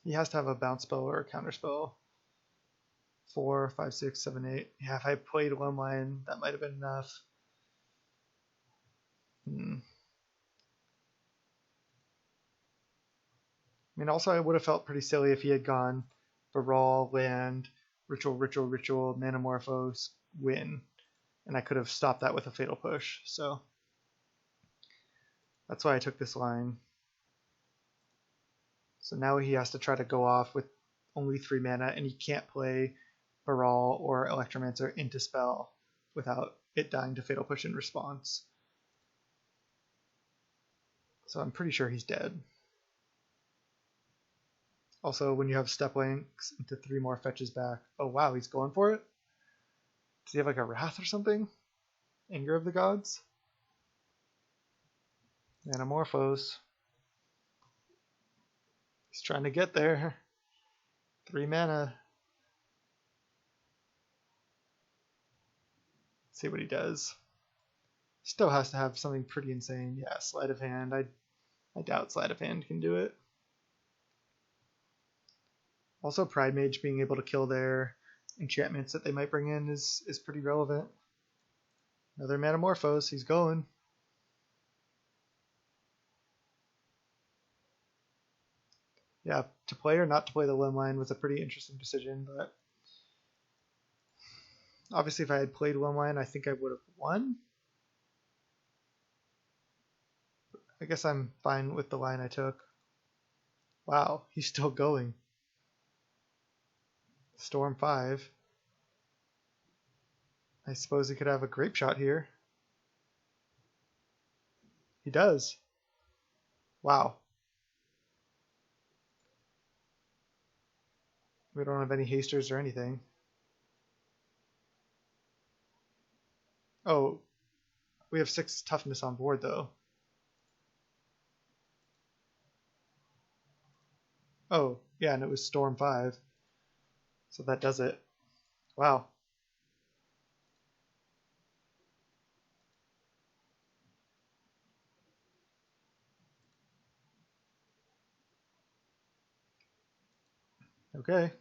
He has to have a bounce spell or a counter spell. 4, 5, 6, 7, 8. Yeah, if I played Loam Lion, that might have been enough. I mean, also I would have felt pretty silly if he had gone Baral, land, ritual, Manamorphose, win. And I could have stopped that with a Fatal Push. So that's why I took this line. So now he has to try to go off with only 3 mana, and he can't play Baral or Electromancer into spell without it dying to Fatal Push in response. So I'm pretty sure he's dead. Also, when you have Steppe Lynx into 3 more fetches back. Oh wow, he's going for it? Does he have like a Wrath or something? Anger of the Gods? Manamorphose. He's trying to get there. 3 mana. Let's see what he does. Still has to have something pretty insane. Yeah, Sleight of Hand. I doubt Sleight of Hand can do it. Also, Pridemage being able to kill their enchantments that they might bring in is pretty relevant. Another Manamorphose. He's going. Yeah, to play or not to play the Loam Lion was a pretty interesting decision, but obviously if I had played Loam Lion, I think I would have won. I guess I'm fine with the line I took. Wow, he's still going. Storm 5. I suppose he could have a Grape Shot here. He does. Wow. We don't have any hasters or anything. Oh, we have 6 toughness on board though. Oh, yeah, and it was Storm 5. So that does it. Wow. Okay.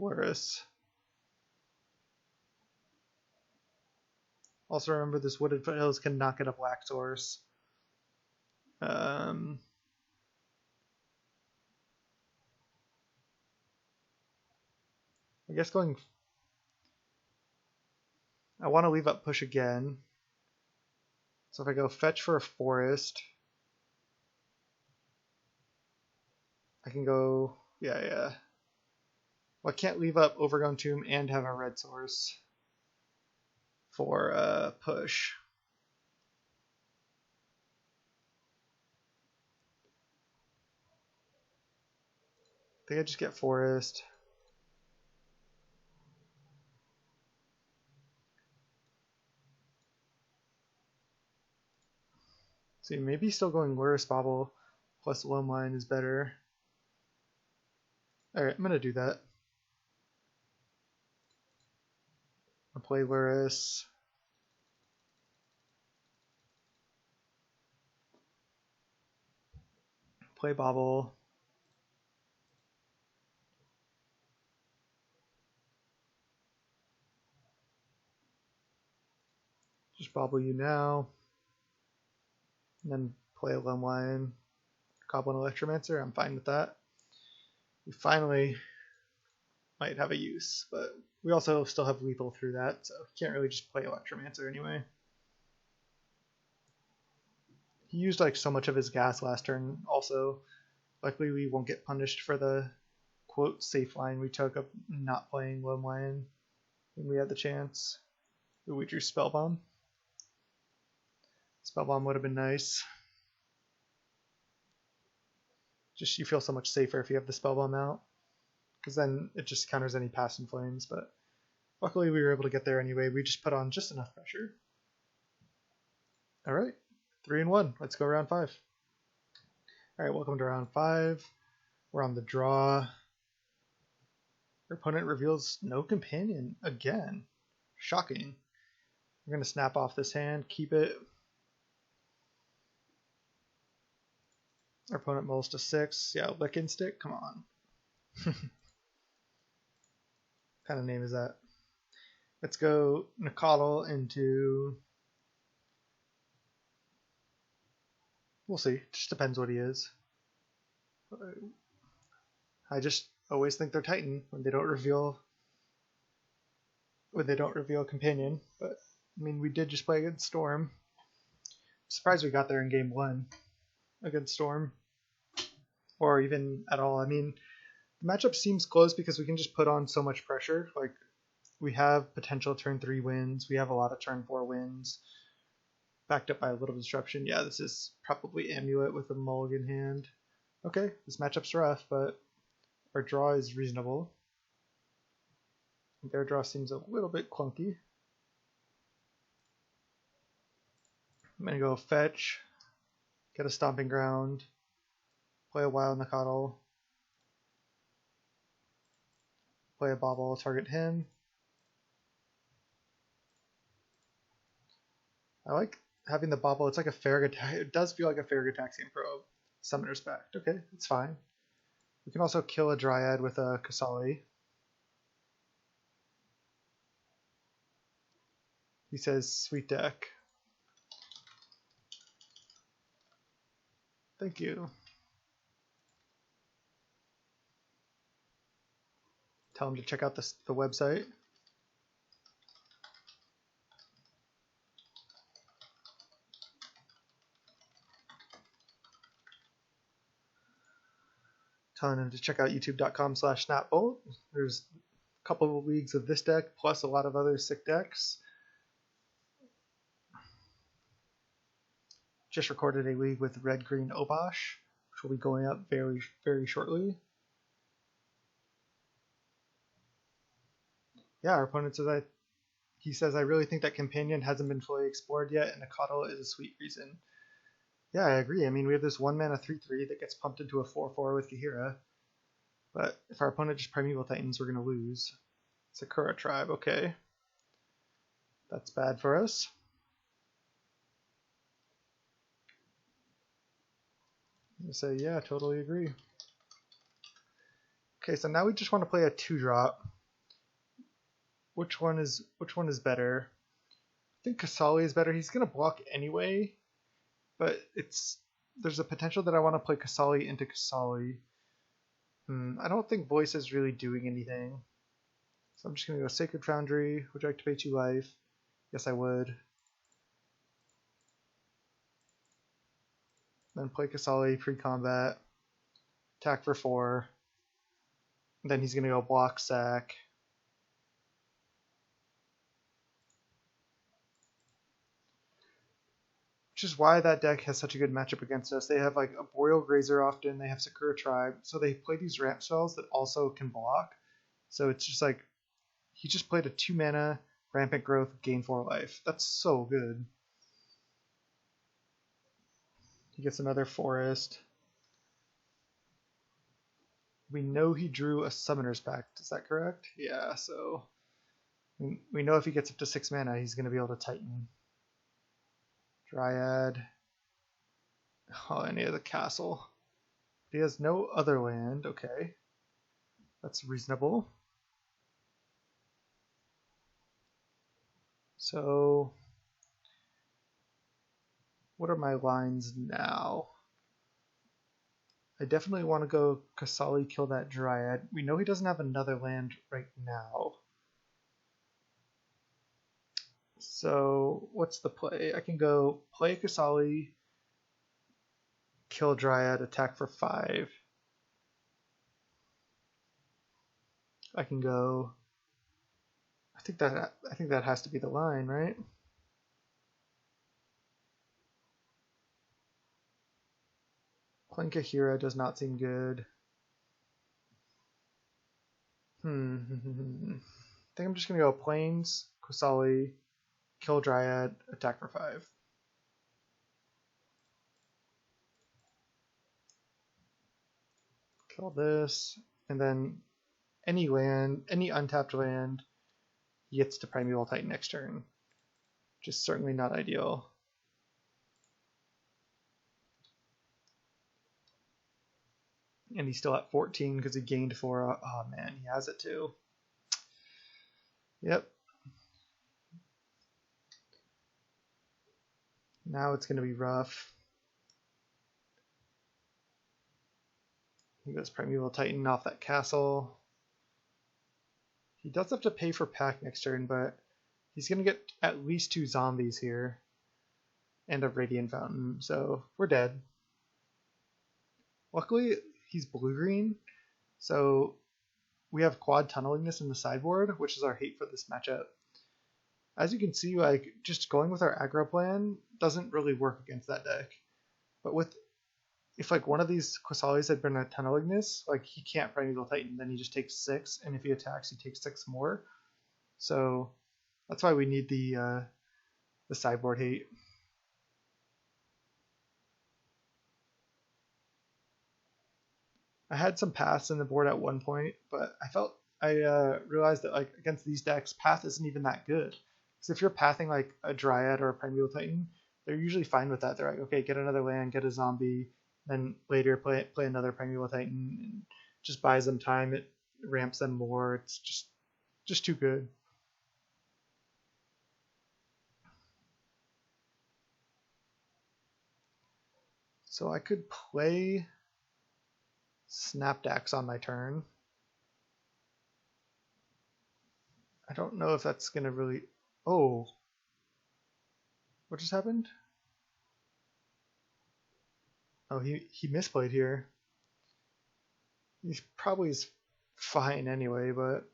Lurrus. Also remember this Wooded Foothills can knock at a black source. I guess going... I want to leave up push again. So if I go fetch for a forest, I can go... Yeah. Well, I can't leave up Overgrown Tomb and have a red source for push. I think I just get forest. See, maybe still going Lurrus Bauble plus Loam Lion is better. Alright, I'm going to do that. I'll play Lurrus. play Bauble. Just Bauble you now. And then play a Loam Lion. Goblin Electromancer, I'm fine with that. We finally might have a use, but we also still have lethal through that, so can't really just play Electromancer anyway. He used like so much of his gas last turn also. Luckily we won't get punished for the quote safe line we took of not playing Loam Lion when we had the chance. Ooh, we drew Spellbomb. Spellbomb would have been nice. Just you feel so much safer if you have the Spellbomb out, because then it just counters any Passing Flames, but luckily we were able to get there anyway. We just put on just enough pressure. Alright, 3-1. Let's go round 5. Alright, welcome to round 5. We're on the draw. Our opponent reveals no companion again. Shocking. We're going to snap off this hand, keep it. Our opponent mulls to 6. Yeah, Lick and Stick. Come on. What kind of name is that? Let's go Nacatl into... We'll see. Just depends what he is. I just always think they're Titan when they don't reveal a companion. But I mean, we did just play against Storm. I'm surprised we got there in game 1 against Storm, or even at all. I mean, the matchup seems close because we can just put on so much pressure. Like, we have potential turn 3 wins. We have a lot of turn 4 wins, backed up by a little disruption. Yeah, this is probably Amulet with a mulligan hand. Okay, this matchup's rough, but our draw is reasonable. Their draw seems a little bit clunky. I'm going to go fetch, get a Stomping Ground, play a Wild Nacatl, play a Bauble, target him. I like having the Bauble. It's like a Farragut. It does feel like a Farragutaxian Probe. Summoner's Pact. Okay, it's fine. We can also kill a Dryad with a Qasali. He says, sweet deck. Thank you. Tell him to check out the website. Telling him to check out youtube.com/snapbolt. There's a couple of leagues of this deck, plus a lot of other sick decks. Just recorded a league with red-green Obosh, which will be going up very, very shortly. Yeah, our opponent says he says, I really think that companion hasn't been fully explored yet, and Nacatl is a sweet reason. Yeah, I agree. I mean, we have this 1-mana 3/3 that gets pumped into a 4/4 with Kaheera. But if our opponent just Primeval Titans, we're going to lose. Sakura Tribe, okay. That's bad for us. I'm going to say, yeah, totally agree. Okay, so now we just want to play a 2-drop. Which one is better? I think Qasali is better. He's going to block anyway. But there's a potential that I want to play Qasali into Qasali. I don't think Voice is really doing anything. So I'm just going to go Sacred Foundry. Would you like to pay 2 life? Yes, I would. Then play Qasali pre-combat. Attack for 4. Then he's going to go block sack. Which is why that deck has such a good matchup against us. They have like a Boreal Grazer often, they have Sakura Tribe, so they play these ramp spells that also can block. So it's just like, he just played a 2-mana Rampant Growth, gain 4 life. That's so good. He gets another Forest. We know he drew a Summoner's Pact, is that correct? Yeah, so we know if he gets up to 6 mana, he's going to be able to Titan. Dryad. Oh, any of the castle. he has no other land, okay. That's reasonable. So, what are my lines now? I definitely want to go Qasali, kill that Dryad. We know he doesn't have another land right now. So, what's the play? I can go play Qasali, kill Dryad, attack for 5. I can go. I think that has to be the line, right? Playing Kaheera does not seem good. I think I'm just gonna go Plains, Qasali, kill Dryad, attack for 5. Kill this, and then any untapped land, he gets to Primeval Titan next turn. Which is certainly not ideal. And he's still at 14 because he gained 4. Oh man, he has it too. Yep. Now it's going to be rough. He goes Primeval Titan off that castle. He does have to pay for pack next turn, but he's going to get at least 2 zombies here. And a Radiant Fountain, so we're dead. Luckily, he's blue-green, so we have quad Tunnel Ignus in the sideboard, which is our hate for this matchup. As you can see, like, just going with our aggro plan doesn't really work against that deck. But if like one of these Qasalis had been a Tunnel Ignus, like he can't Primeval Titan, then he just takes 6, and if he attacks, he takes 6 more. So that's why we need the sideboard hate. I had some paths in the board at one point, but I realized that like against these decks, path isn't even that good. Because if you're pathing like a Dryad or a Primeval Titan, they're usually fine with that. They're like, okay, get another land, get a zombie, then later play another Primeval Titan, and just buys them time. It ramps them more. It's just too good. So I could play Snapdax on my turn. I don't know if that's going to really... Oh. What just happened? Oh, he misplayed here. He probably is fine anyway, but...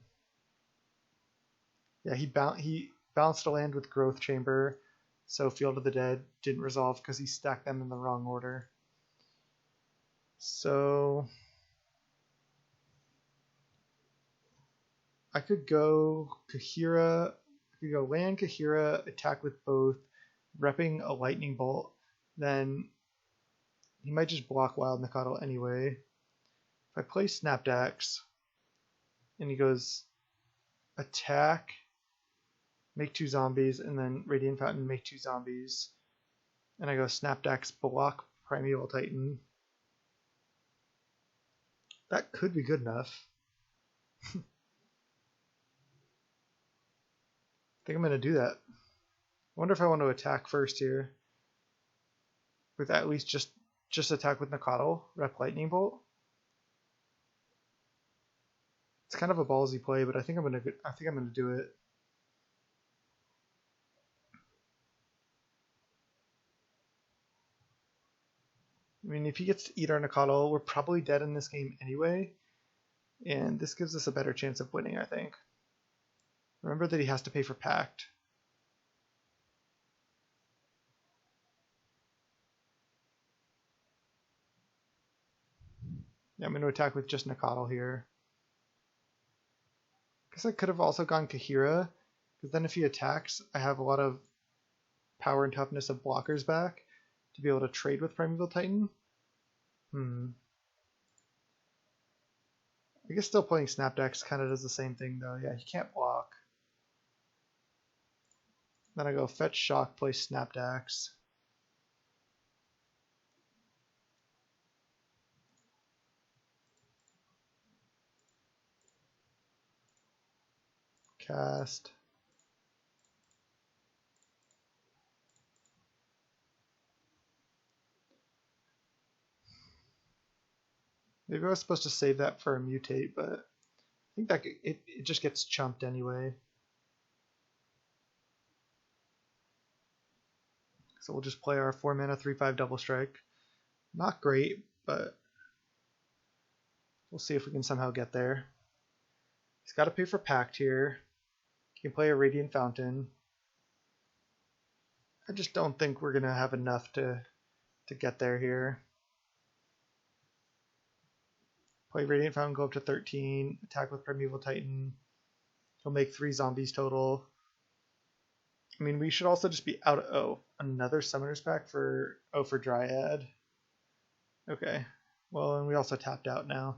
Yeah, he bounced a land with Growth Chamber, so Field of the Dead didn't resolve because he stacked them in the wrong order. So... I could go Kaheera, I could go land Kaheera, attack with both, repping a Lightning Bolt, then he might just block Wild Nacatl anyway. If I play Snapdax, and he goes attack, make 2 zombies, and then Radiant Fountain, make 2 zombies, and I go Snapdax, block Primeval Titan, that could be good enough. I think I'm going to do that. I wonder if I want to attack first here. With at least just attack with Nacatl, rep Lightning Bolt. It's kind of a ballsy play, but I think I'm going to do it. I mean, if he gets to eat our Nacatl, we're probably dead in this game anyway. And this gives us a better chance of winning, I think. Remember that he has to pay for Pact. Yeah, I'm going to attack with just Nacatl here. Guess I could have also gone Kaheera, because then if he attacks, I have a lot of power and toughness of blockers back to be able to trade with Primeval Titan. I guess still playing Snapdax kind of does the same thing though. Yeah, he can't block. Then I go fetch shock, play Snapdax. cast. Maybe I was supposed to save that for a mutate, but I think that it just gets chumped anyway. So we'll just play our 4 mana 3/5 double strike. Not great, but we'll see if we can somehow get there. He's got to pay for Pact here. He can play a Radiant Fountain. I just don't think we're going to have enough to get there here. Play Radiant Fountain, go up to 13, attack with Primeval Titan. He'll make 3 zombies total. I mean, we should also just be out of... Oh, another Summoner's Pack for... Oh, for Dryad. Okay. Well, and we also tapped out now.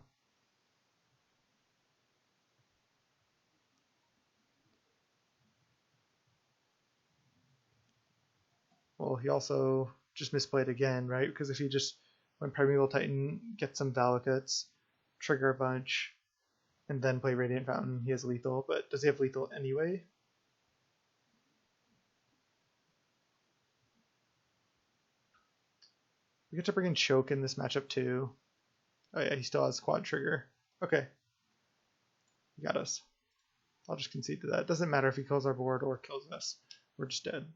Well, he also just misplayed again, right? Because if he just... When Primeval Titan gets some Valakuts, trigger a bunch, and then play Radiant Fountain, he has lethal. But does he have lethal anyway? We get to bring in Choke in this matchup too. Oh yeah, he still has quad trigger. Okay. He got us. I'll just concede to that. It doesn't matter if he kills our board or kills us. We're just dead.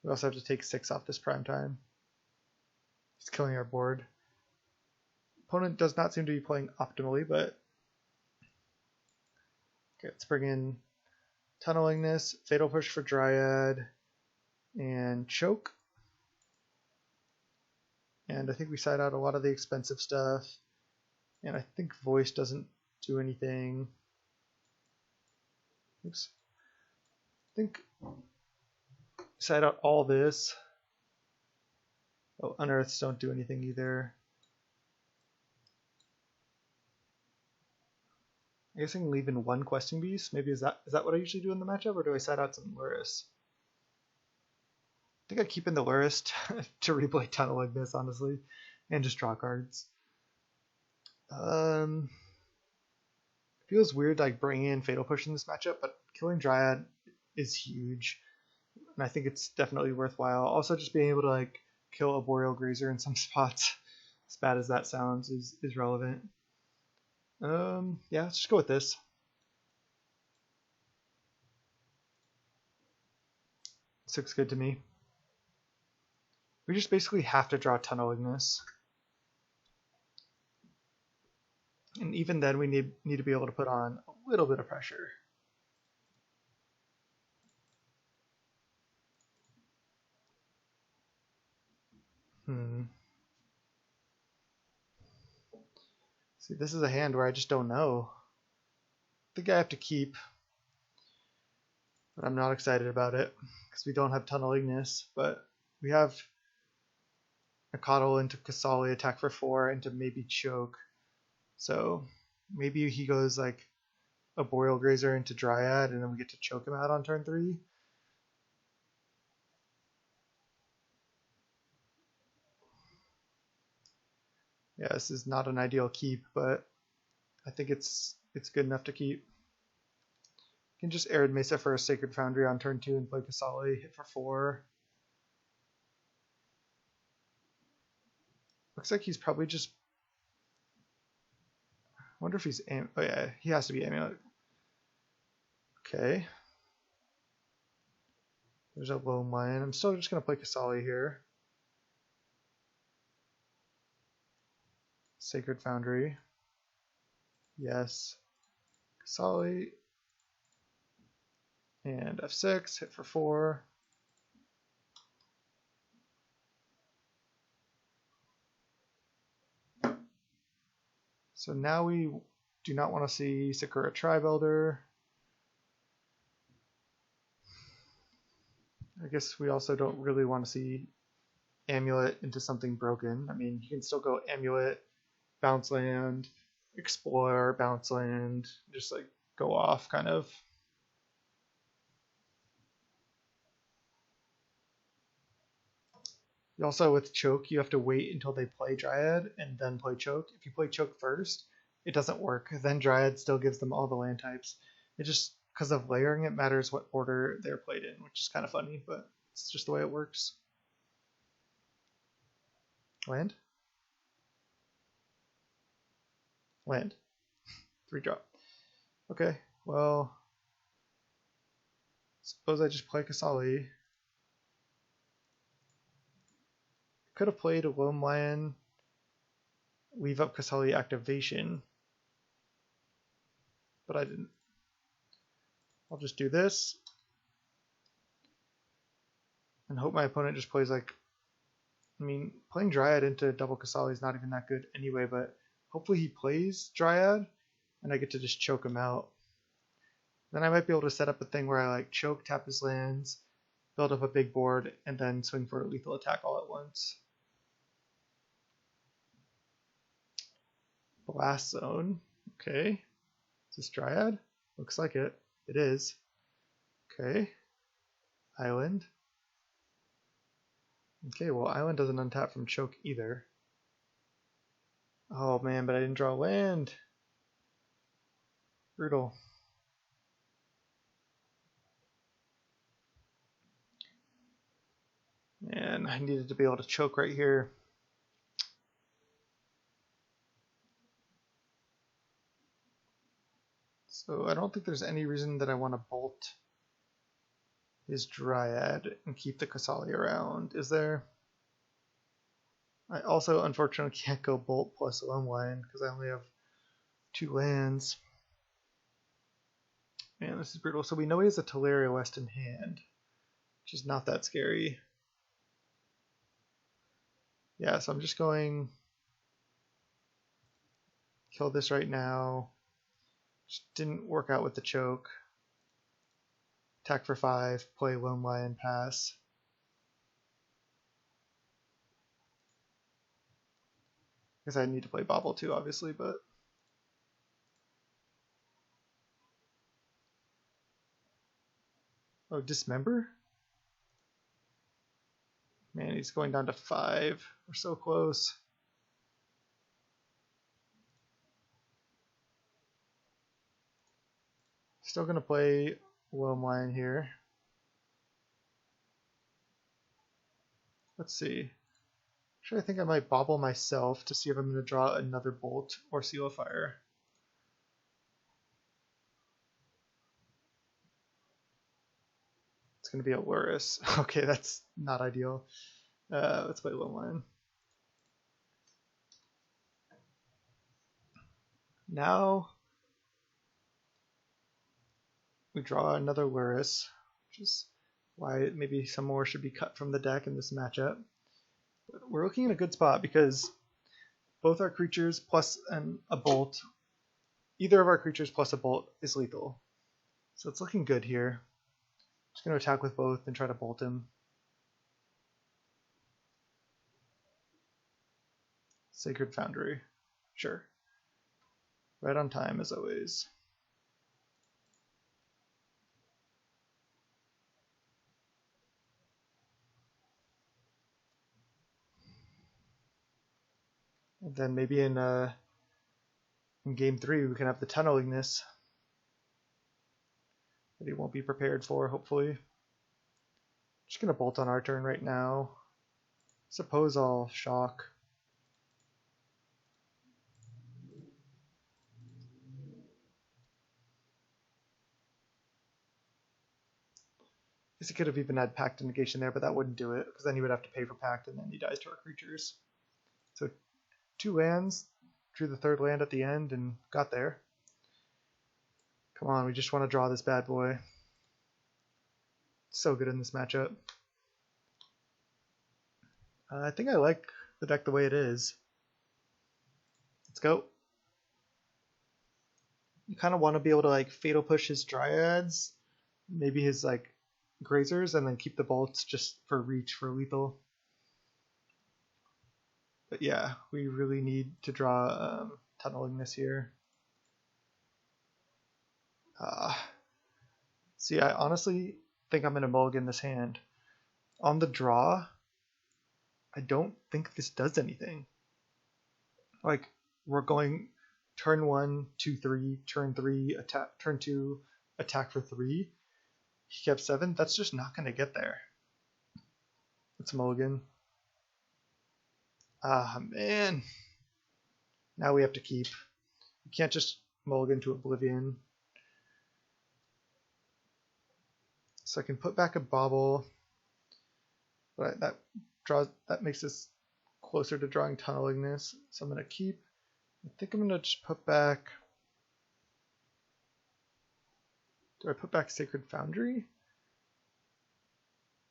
We also have to take 6 off this prime time. He's killing our board. Opponent does not seem to be playing optimally, but... Okay, let's bring in Tunnel Ignus, Fatal Push for Dryad, and Choke. And I think we side out a lot of the expensive stuff. And I think Voice doesn't do anything. Oops. I think side out all this. Oh, Unearths don't do anything either. I guess I can leave in 1 Questing Beast. Maybe is that what I usually do in the matchup, or do I side out some Lurrus? I think I keep in the Lurrus to replay Tunnel Ignus, honestly, and just draw cards. Feels weird like bringing in Fatal Push in this matchup, but killing Dryad is huge, and I think it's definitely worthwhile. Also, just being able to like kill a Boreal Grazer in some spots, as bad as that sounds, is relevant. Yeah, let's just go with this. This looks good to me. We just basically have to draw Tunnel Ignus. And even then we need to be able to put on a little bit of pressure. See, this is a hand where I just don't know. I think I have to keep. But I'm not excited about it because we don't have Tunnel Ignus, but we have Nacatl into Qasali, attack for 4, into maybe Choke. So maybe he goes like a Boreal Grazer into Dryad, and then we get to choke him out on turn 3. Yeah, this is not an ideal keep, but I think it's good enough to keep. You can just Arid Mesa for a Sacred Foundry on turn 2 and play Qasali, hit for 4. Looks like he's probably just... I wonder if he's... Oh yeah, he has to be Amulet. Okay. There's a Loam Lion. I'm still just going to play Qasali here. Sacred Foundry. Yes. Qasali. And F6, hit for 4. So now we do not want to see Sakura Tribe Elder. I guess we also don't really want to see Amulet into something broken. I mean, you can still go Amulet, bounce land, explore, bounce land, just like go off kind of. Also with Choke, you have to wait until they play Dryad and then play Choke. If you play Choke first, it doesn't work. Then Dryad still gives them all the land types. It just because of layering, it matters what order they're played in, which is kind of funny, but it's just the way it works. Land? Land. 3-drop. Okay, well, suppose I just play Qasali. Could have played a Loam Lion, leave up Qasali activation, but I didn't. I'll just do this and hope my opponent just plays like, I mean, playing Dryad into double Qasali is not even that good anyway, but hopefully he plays Dryad and I get to just choke him out. Then I might be able to set up a thing where I like choke, tap his lands, build up a big board, and then swing for a lethal attack all at once. Blast Zone. Okay. Is this Dryad? Looks like it. It is. Okay. Island. Okay, well, Island doesn't untap from choke either. Oh man, but I didn't draw land. Brutal. And I needed to be able to choke right here. So I don't think there's any reason that I want to bolt his Dryad and keep the Qasali around, is there? I also unfortunately can't go bolt plus Loam Lion because I only have 2 lands. Man, this is brutal. So we know he has a Teleria West in hand, which is not that scary. Yeah, so I'm just going kill this right now. Just didn't work out with the choke. Attack for 5, play Loam Lion, pass. Because I need to play Bauble too, obviously, but oh, Dismember? Man, he's going down to 5. We're so close. Still gonna play Loam Lion here. Let's see. Actually, I think I might Bauble myself to see if I'm going to draw another Bolt or Seal of Fire. It's going to be a Lurrus. Okay, that's not ideal. Let's play Loam Lion. Now we draw another Lurrus, which is why maybe some more should be cut from the deck in this matchup. But we're looking in a good spot because both our creatures plus a bolt, either of our creatures plus a bolt is lethal. So it's looking good here. Just going to attack with both and try to bolt him. Sacred Foundry. Sure. Right on time as always. And then maybe in game 3 we can have the Tunnel Ignus that he won't be prepared for, hopefully. Just gonna bolt on our turn right now. Suppose I'll shock. Guess he could have even had Pact and Negation there, but that wouldn't do it, because then he would have to pay for Pact and then he dies to our creatures. So 2 lands, drew the 3rd land at the end and got there. Come on, we just want to draw this bad boy. So good in this matchup. I think I like the deck the way it is. Let's go. You kind of want to be able to like Fatal Push his Dryads, maybe his like Grazers, and then keep the bolts just for reach for lethal. But yeah, we really need to draw Tunnel Ignus here. See, I honestly think I'm going to mulligan this hand. On the draw, I don't think this does anything. Like, we're going turn 1, 2, 3, turn 3, attack, turn 2, attack for 3. He kept 7. That's just not going to get there. It's mulligan. Ah, man. Now we have to keep. You can't just mulligan to Oblivion. So I can put back a Bauble, but that makes us closer to drawing Tunnel Ignus. So I'm going to keep. I think I'm going to just put back. Do I put back Sacred Foundry?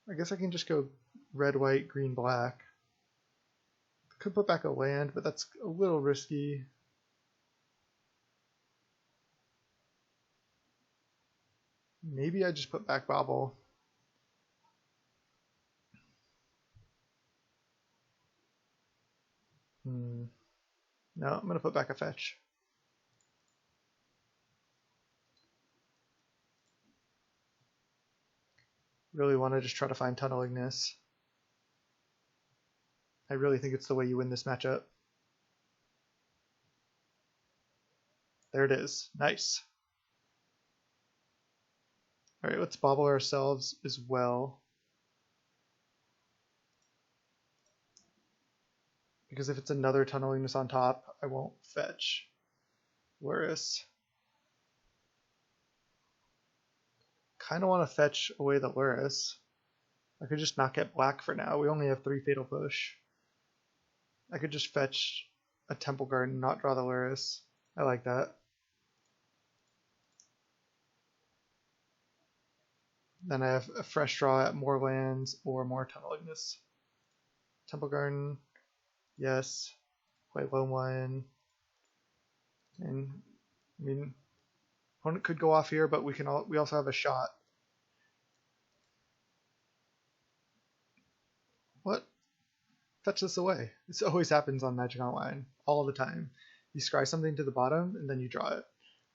I guess I can just go red, white, green, black. Could put back a land, but that's a little risky. Maybe I just put back Bauble. No, I'm going to put back a fetch. Really want to just try to find Tunnel Ignus. I really think it's the way you win this matchup. There it is. Nice. Alright, let's Bauble ourselves as well. Because if it's another Tunnel Ignus on top, I won't fetch Lurrus. Kind of want to fetch away the Lurrus. I could just not get black for now. We only have 3 Fatal Push. I could just fetch a Temple Garden, not draw the Lurrus. I like that. Then I have a fresh draw at more lands or more Tunnel Ignus. Temple Garden, yes. Play Loam Lion. And I mean, opponent could go off here, but we also have a shot. What? Fetch this away. This always happens on Magic Online all the time. You scry something to the bottom and then you draw it,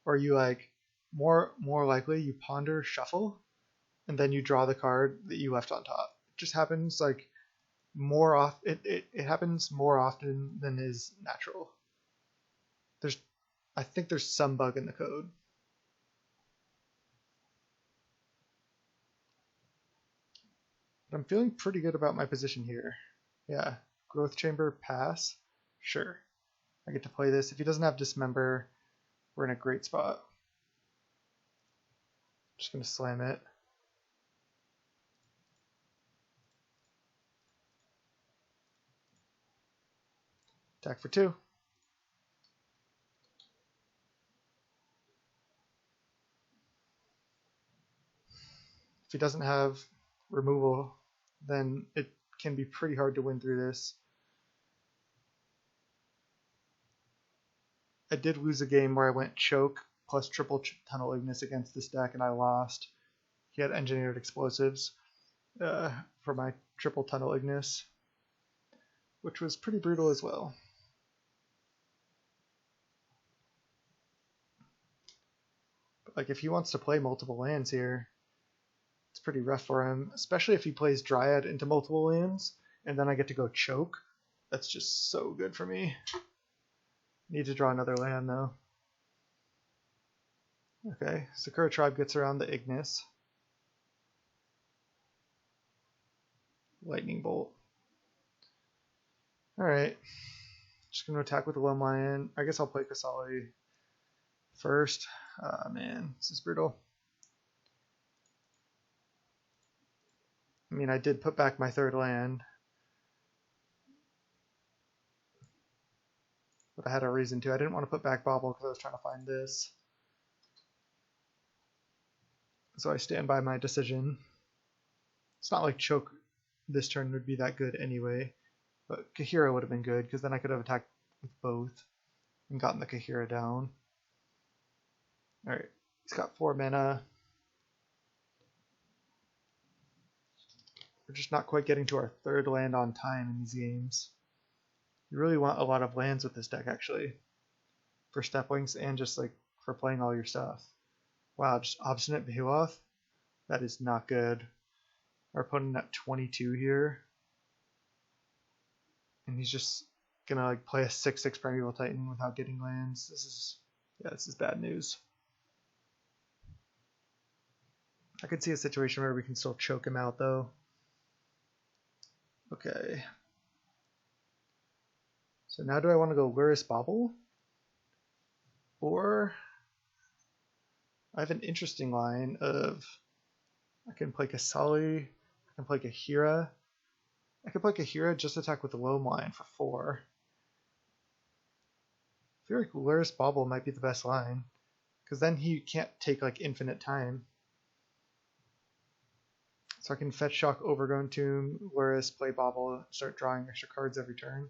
or you like more likely you ponder shuffle, and then you draw the card that you left on top. It just happens like more often. It happens more often than is natural. I think there's some bug in the code. But I'm feeling pretty good about my position here. Yeah, Growth Chamber, pass. Sure. I get to play this. If he doesn't have Dismember, we're in a great spot. Just going to slam it. Attack for 2. If he doesn't have removal, then it can be pretty hard to win through this. I did lose a game where I went choke plus triple Tunnel Ignus against this deck and I lost. He had engineered explosives for my triple Tunnel Ignus, which was pretty brutal as well. But like if he wants to play multiple lands here, it's pretty rough for him, especially if he plays Dryad into multiple lands, and then I get to go choke. That's just so good for me. Need to draw another land, though. Okay, Sakura Tribe gets around the Ignis. Lightning Bolt. Alright. Just going to attack with the Loam Lion. I guess I'll play Qasali first. Man, this is brutal. I mean, I did put back my 3rd land, but I had a reason to. I didn't want to put back Bauble because I was trying to find this. So I stand by my decision. It's not like choke this turn would be that good anyway, but Kaheera would have been good because then I could have attacked with both and gotten the Kaheera down. Alright, he's got 4 mana. We're just not quite getting to our 3rd land on time in these games. You really want a lot of lands with this deck, actually. For Steppe Lynx and just like for playing all your stuff. Wow, just Obstinate Behemoth? That is not good. Our opponent at 22 here. And he's just gonna like play a 6/6 Primeval Titan without getting lands. This is bad news. I could see a situation where we can still choke him out, though. Okay. So now do I want to go Lurrus Bauble? Or I have an interesting line of I can play Qasali, I can play Kaheera. I could play Kaheera, just attack with the Loam Lion for 4. I feel like Lurrus Bauble might be the best line, because then he can't take like infinite time. So I can fetch shock Overgrown Tomb, Lurrus, play Bauble, start drawing extra cards every turn.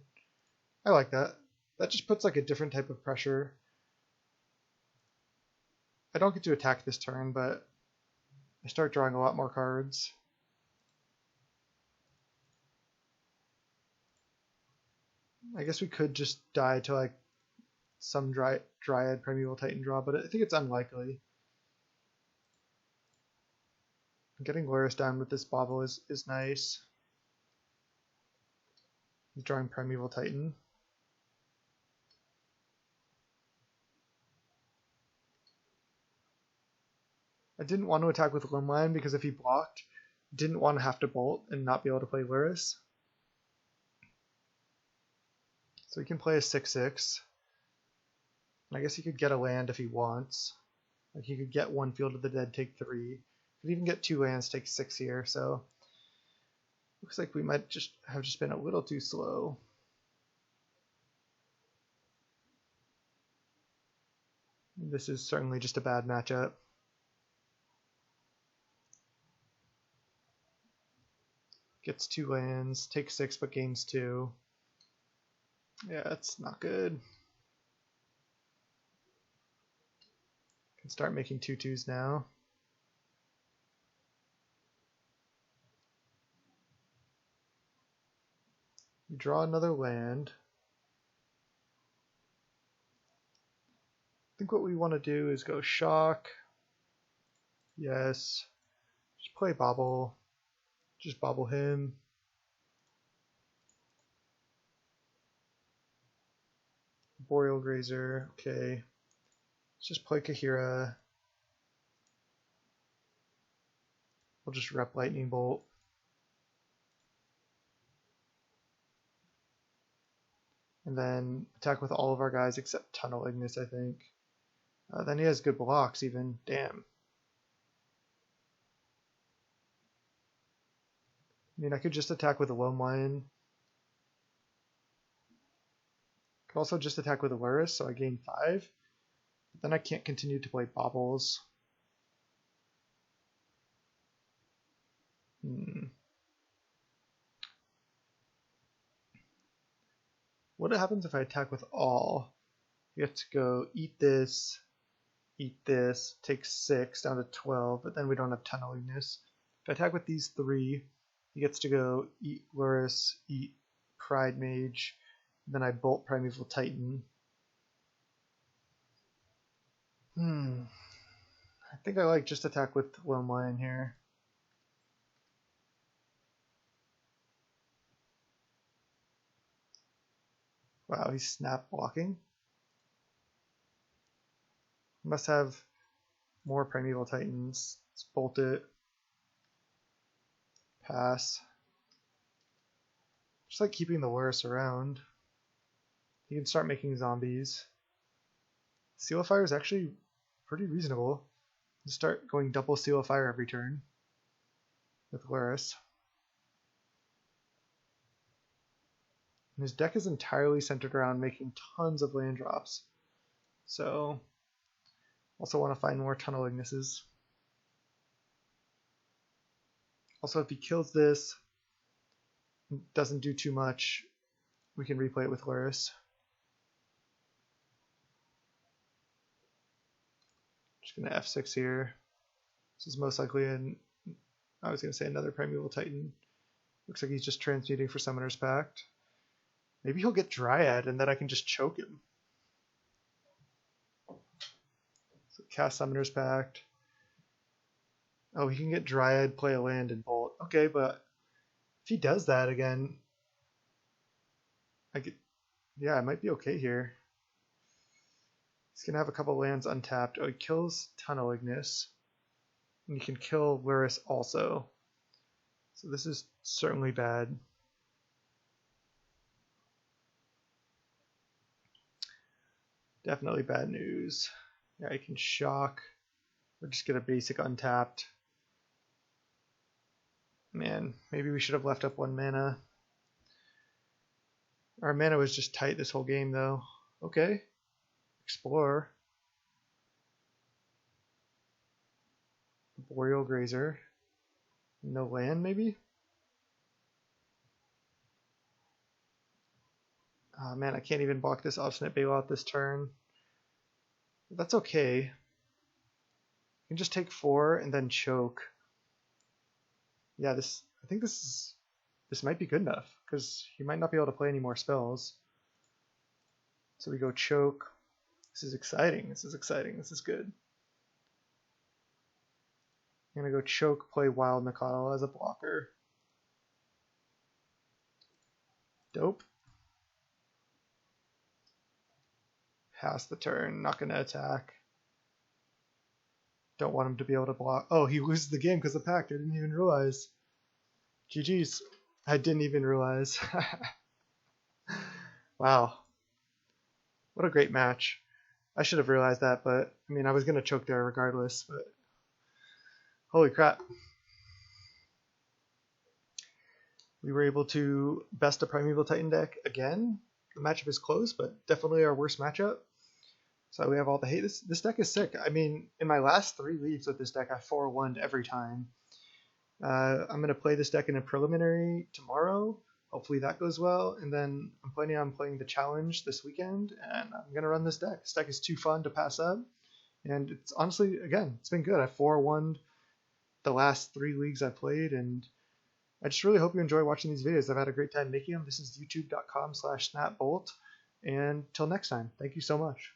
I like that. That just puts like a different type of pressure. I don't get to attack this turn, but I start drawing a lot more cards. I guess we could just die to like some Dryad Primeval Titan draw, but I think it's unlikely. Getting Lurrus down with this Bauble is nice. He's drawing Primeval Titan. I didn't want to attack with Loam Lion because if he blocked, didn't want to have to bolt and not be able to play Lurrus. So he can play a 6/6. I guess he could get a land if he wants. Like he could get 1 Field of the Dead, take 3. He could even get 2 lands, take 6 here. So looks like we might have been a little too slow. This is certainly just a bad matchup. Gets 2 lands, takes 6 but gains 2. Yeah, that's not good. Can start making 2/2s now. You draw another land. I think what we want to do is go shock. Yes. Just play Bauble. Just Bauble him. Boreal Grazer, okay. Let's just play Kaheera. We'll just rep Lightning Bolt. And then attack with all of our guys except Tunnel Ignus, I think. Then he has good blocks even. Damn. I mean, I could just attack with a Loam Lion. Could also just attack with a Lurrus, so I gain 5. But then I can't continue to play Baubles. What happens if I attack with all? You have to go eat this, take 6 down to 12, but then we don't have Tunnel Ignus. If I attack with these 3, he gets to go eat Lurrus, eat Pridemage, then I bolt Primeval Titan. I think I like just attack with Loam Lion here. Wow, he's snap blocking. Must have more Primeval Titans. Let's bolt it. Pass. Just like keeping the Lurrus around. He can start making zombies. Seal of Fire is actually pretty reasonable. Just start going double Seal of Fire every turn with Lurrus. And his deck is entirely centered around making tons of land drops. So, also want to find more Tunnel Ignuses. Also, if he kills this, doesn't do too much, we can replay it with Lurrus. Just gonna F6 here. This is most likely I was gonna say another Primeval Titan. Looks like he's just transmuting for Summoner's Pact. Maybe he'll get Dryad and then I can just choke him. So cast Summoner's Pact. Oh, he can get Dryad, play a land, and bolt. Okay, but if he does that again, yeah, I might be okay here. He's gonna have a couple lands untapped. Oh, he kills Tunnel Ignus. And you can kill Lurrus also. So this is certainly bad. Definitely bad news. Yeah, I can shock. Or just get a basic untapped. Man, maybe we should have left up 1 mana. Our mana was just tight this whole game though. Okay. Explore. Boreal Grazer. No land maybe? Oh man, I can't even block this Obstinate Bailout this turn. That's okay. You can just take 4 and then choke. Yeah, I think this might be good enough, because he might not be able to play any more spells. So we go choke. This is exciting, this is exciting, this is good. I'm gonna go choke, play Wild Nacatl as a blocker. Dope. Pass the turn, not gonna attack. Don't want him to be able to block. Oh, he loses the game because of Pact. I didn't even realize. GG's. I didn't even realize. Wow. What a great match. I should have realized that, but I mean, I was gonna choke there regardless, but holy crap. We were able to best a Primeval Titan deck again. The matchup is close, but definitely our worst matchup. So we have all the hate. This deck is sick. I mean, in my last 3 leagues with this deck, I 4-1'd every time. I'm going to play this deck in a preliminary tomorrow. Hopefully that goes well. And then I'm planning on playing the challenge this weekend, and I'm going to run this deck. This deck is too fun to pass up. And it's honestly, again, it's been good. I 4-1'd the last 3 leagues I played, and I just really hope you enjoy watching these videos. I've had a great time making them. This is youtube.com/snapbolt. And till next time, thank you so much.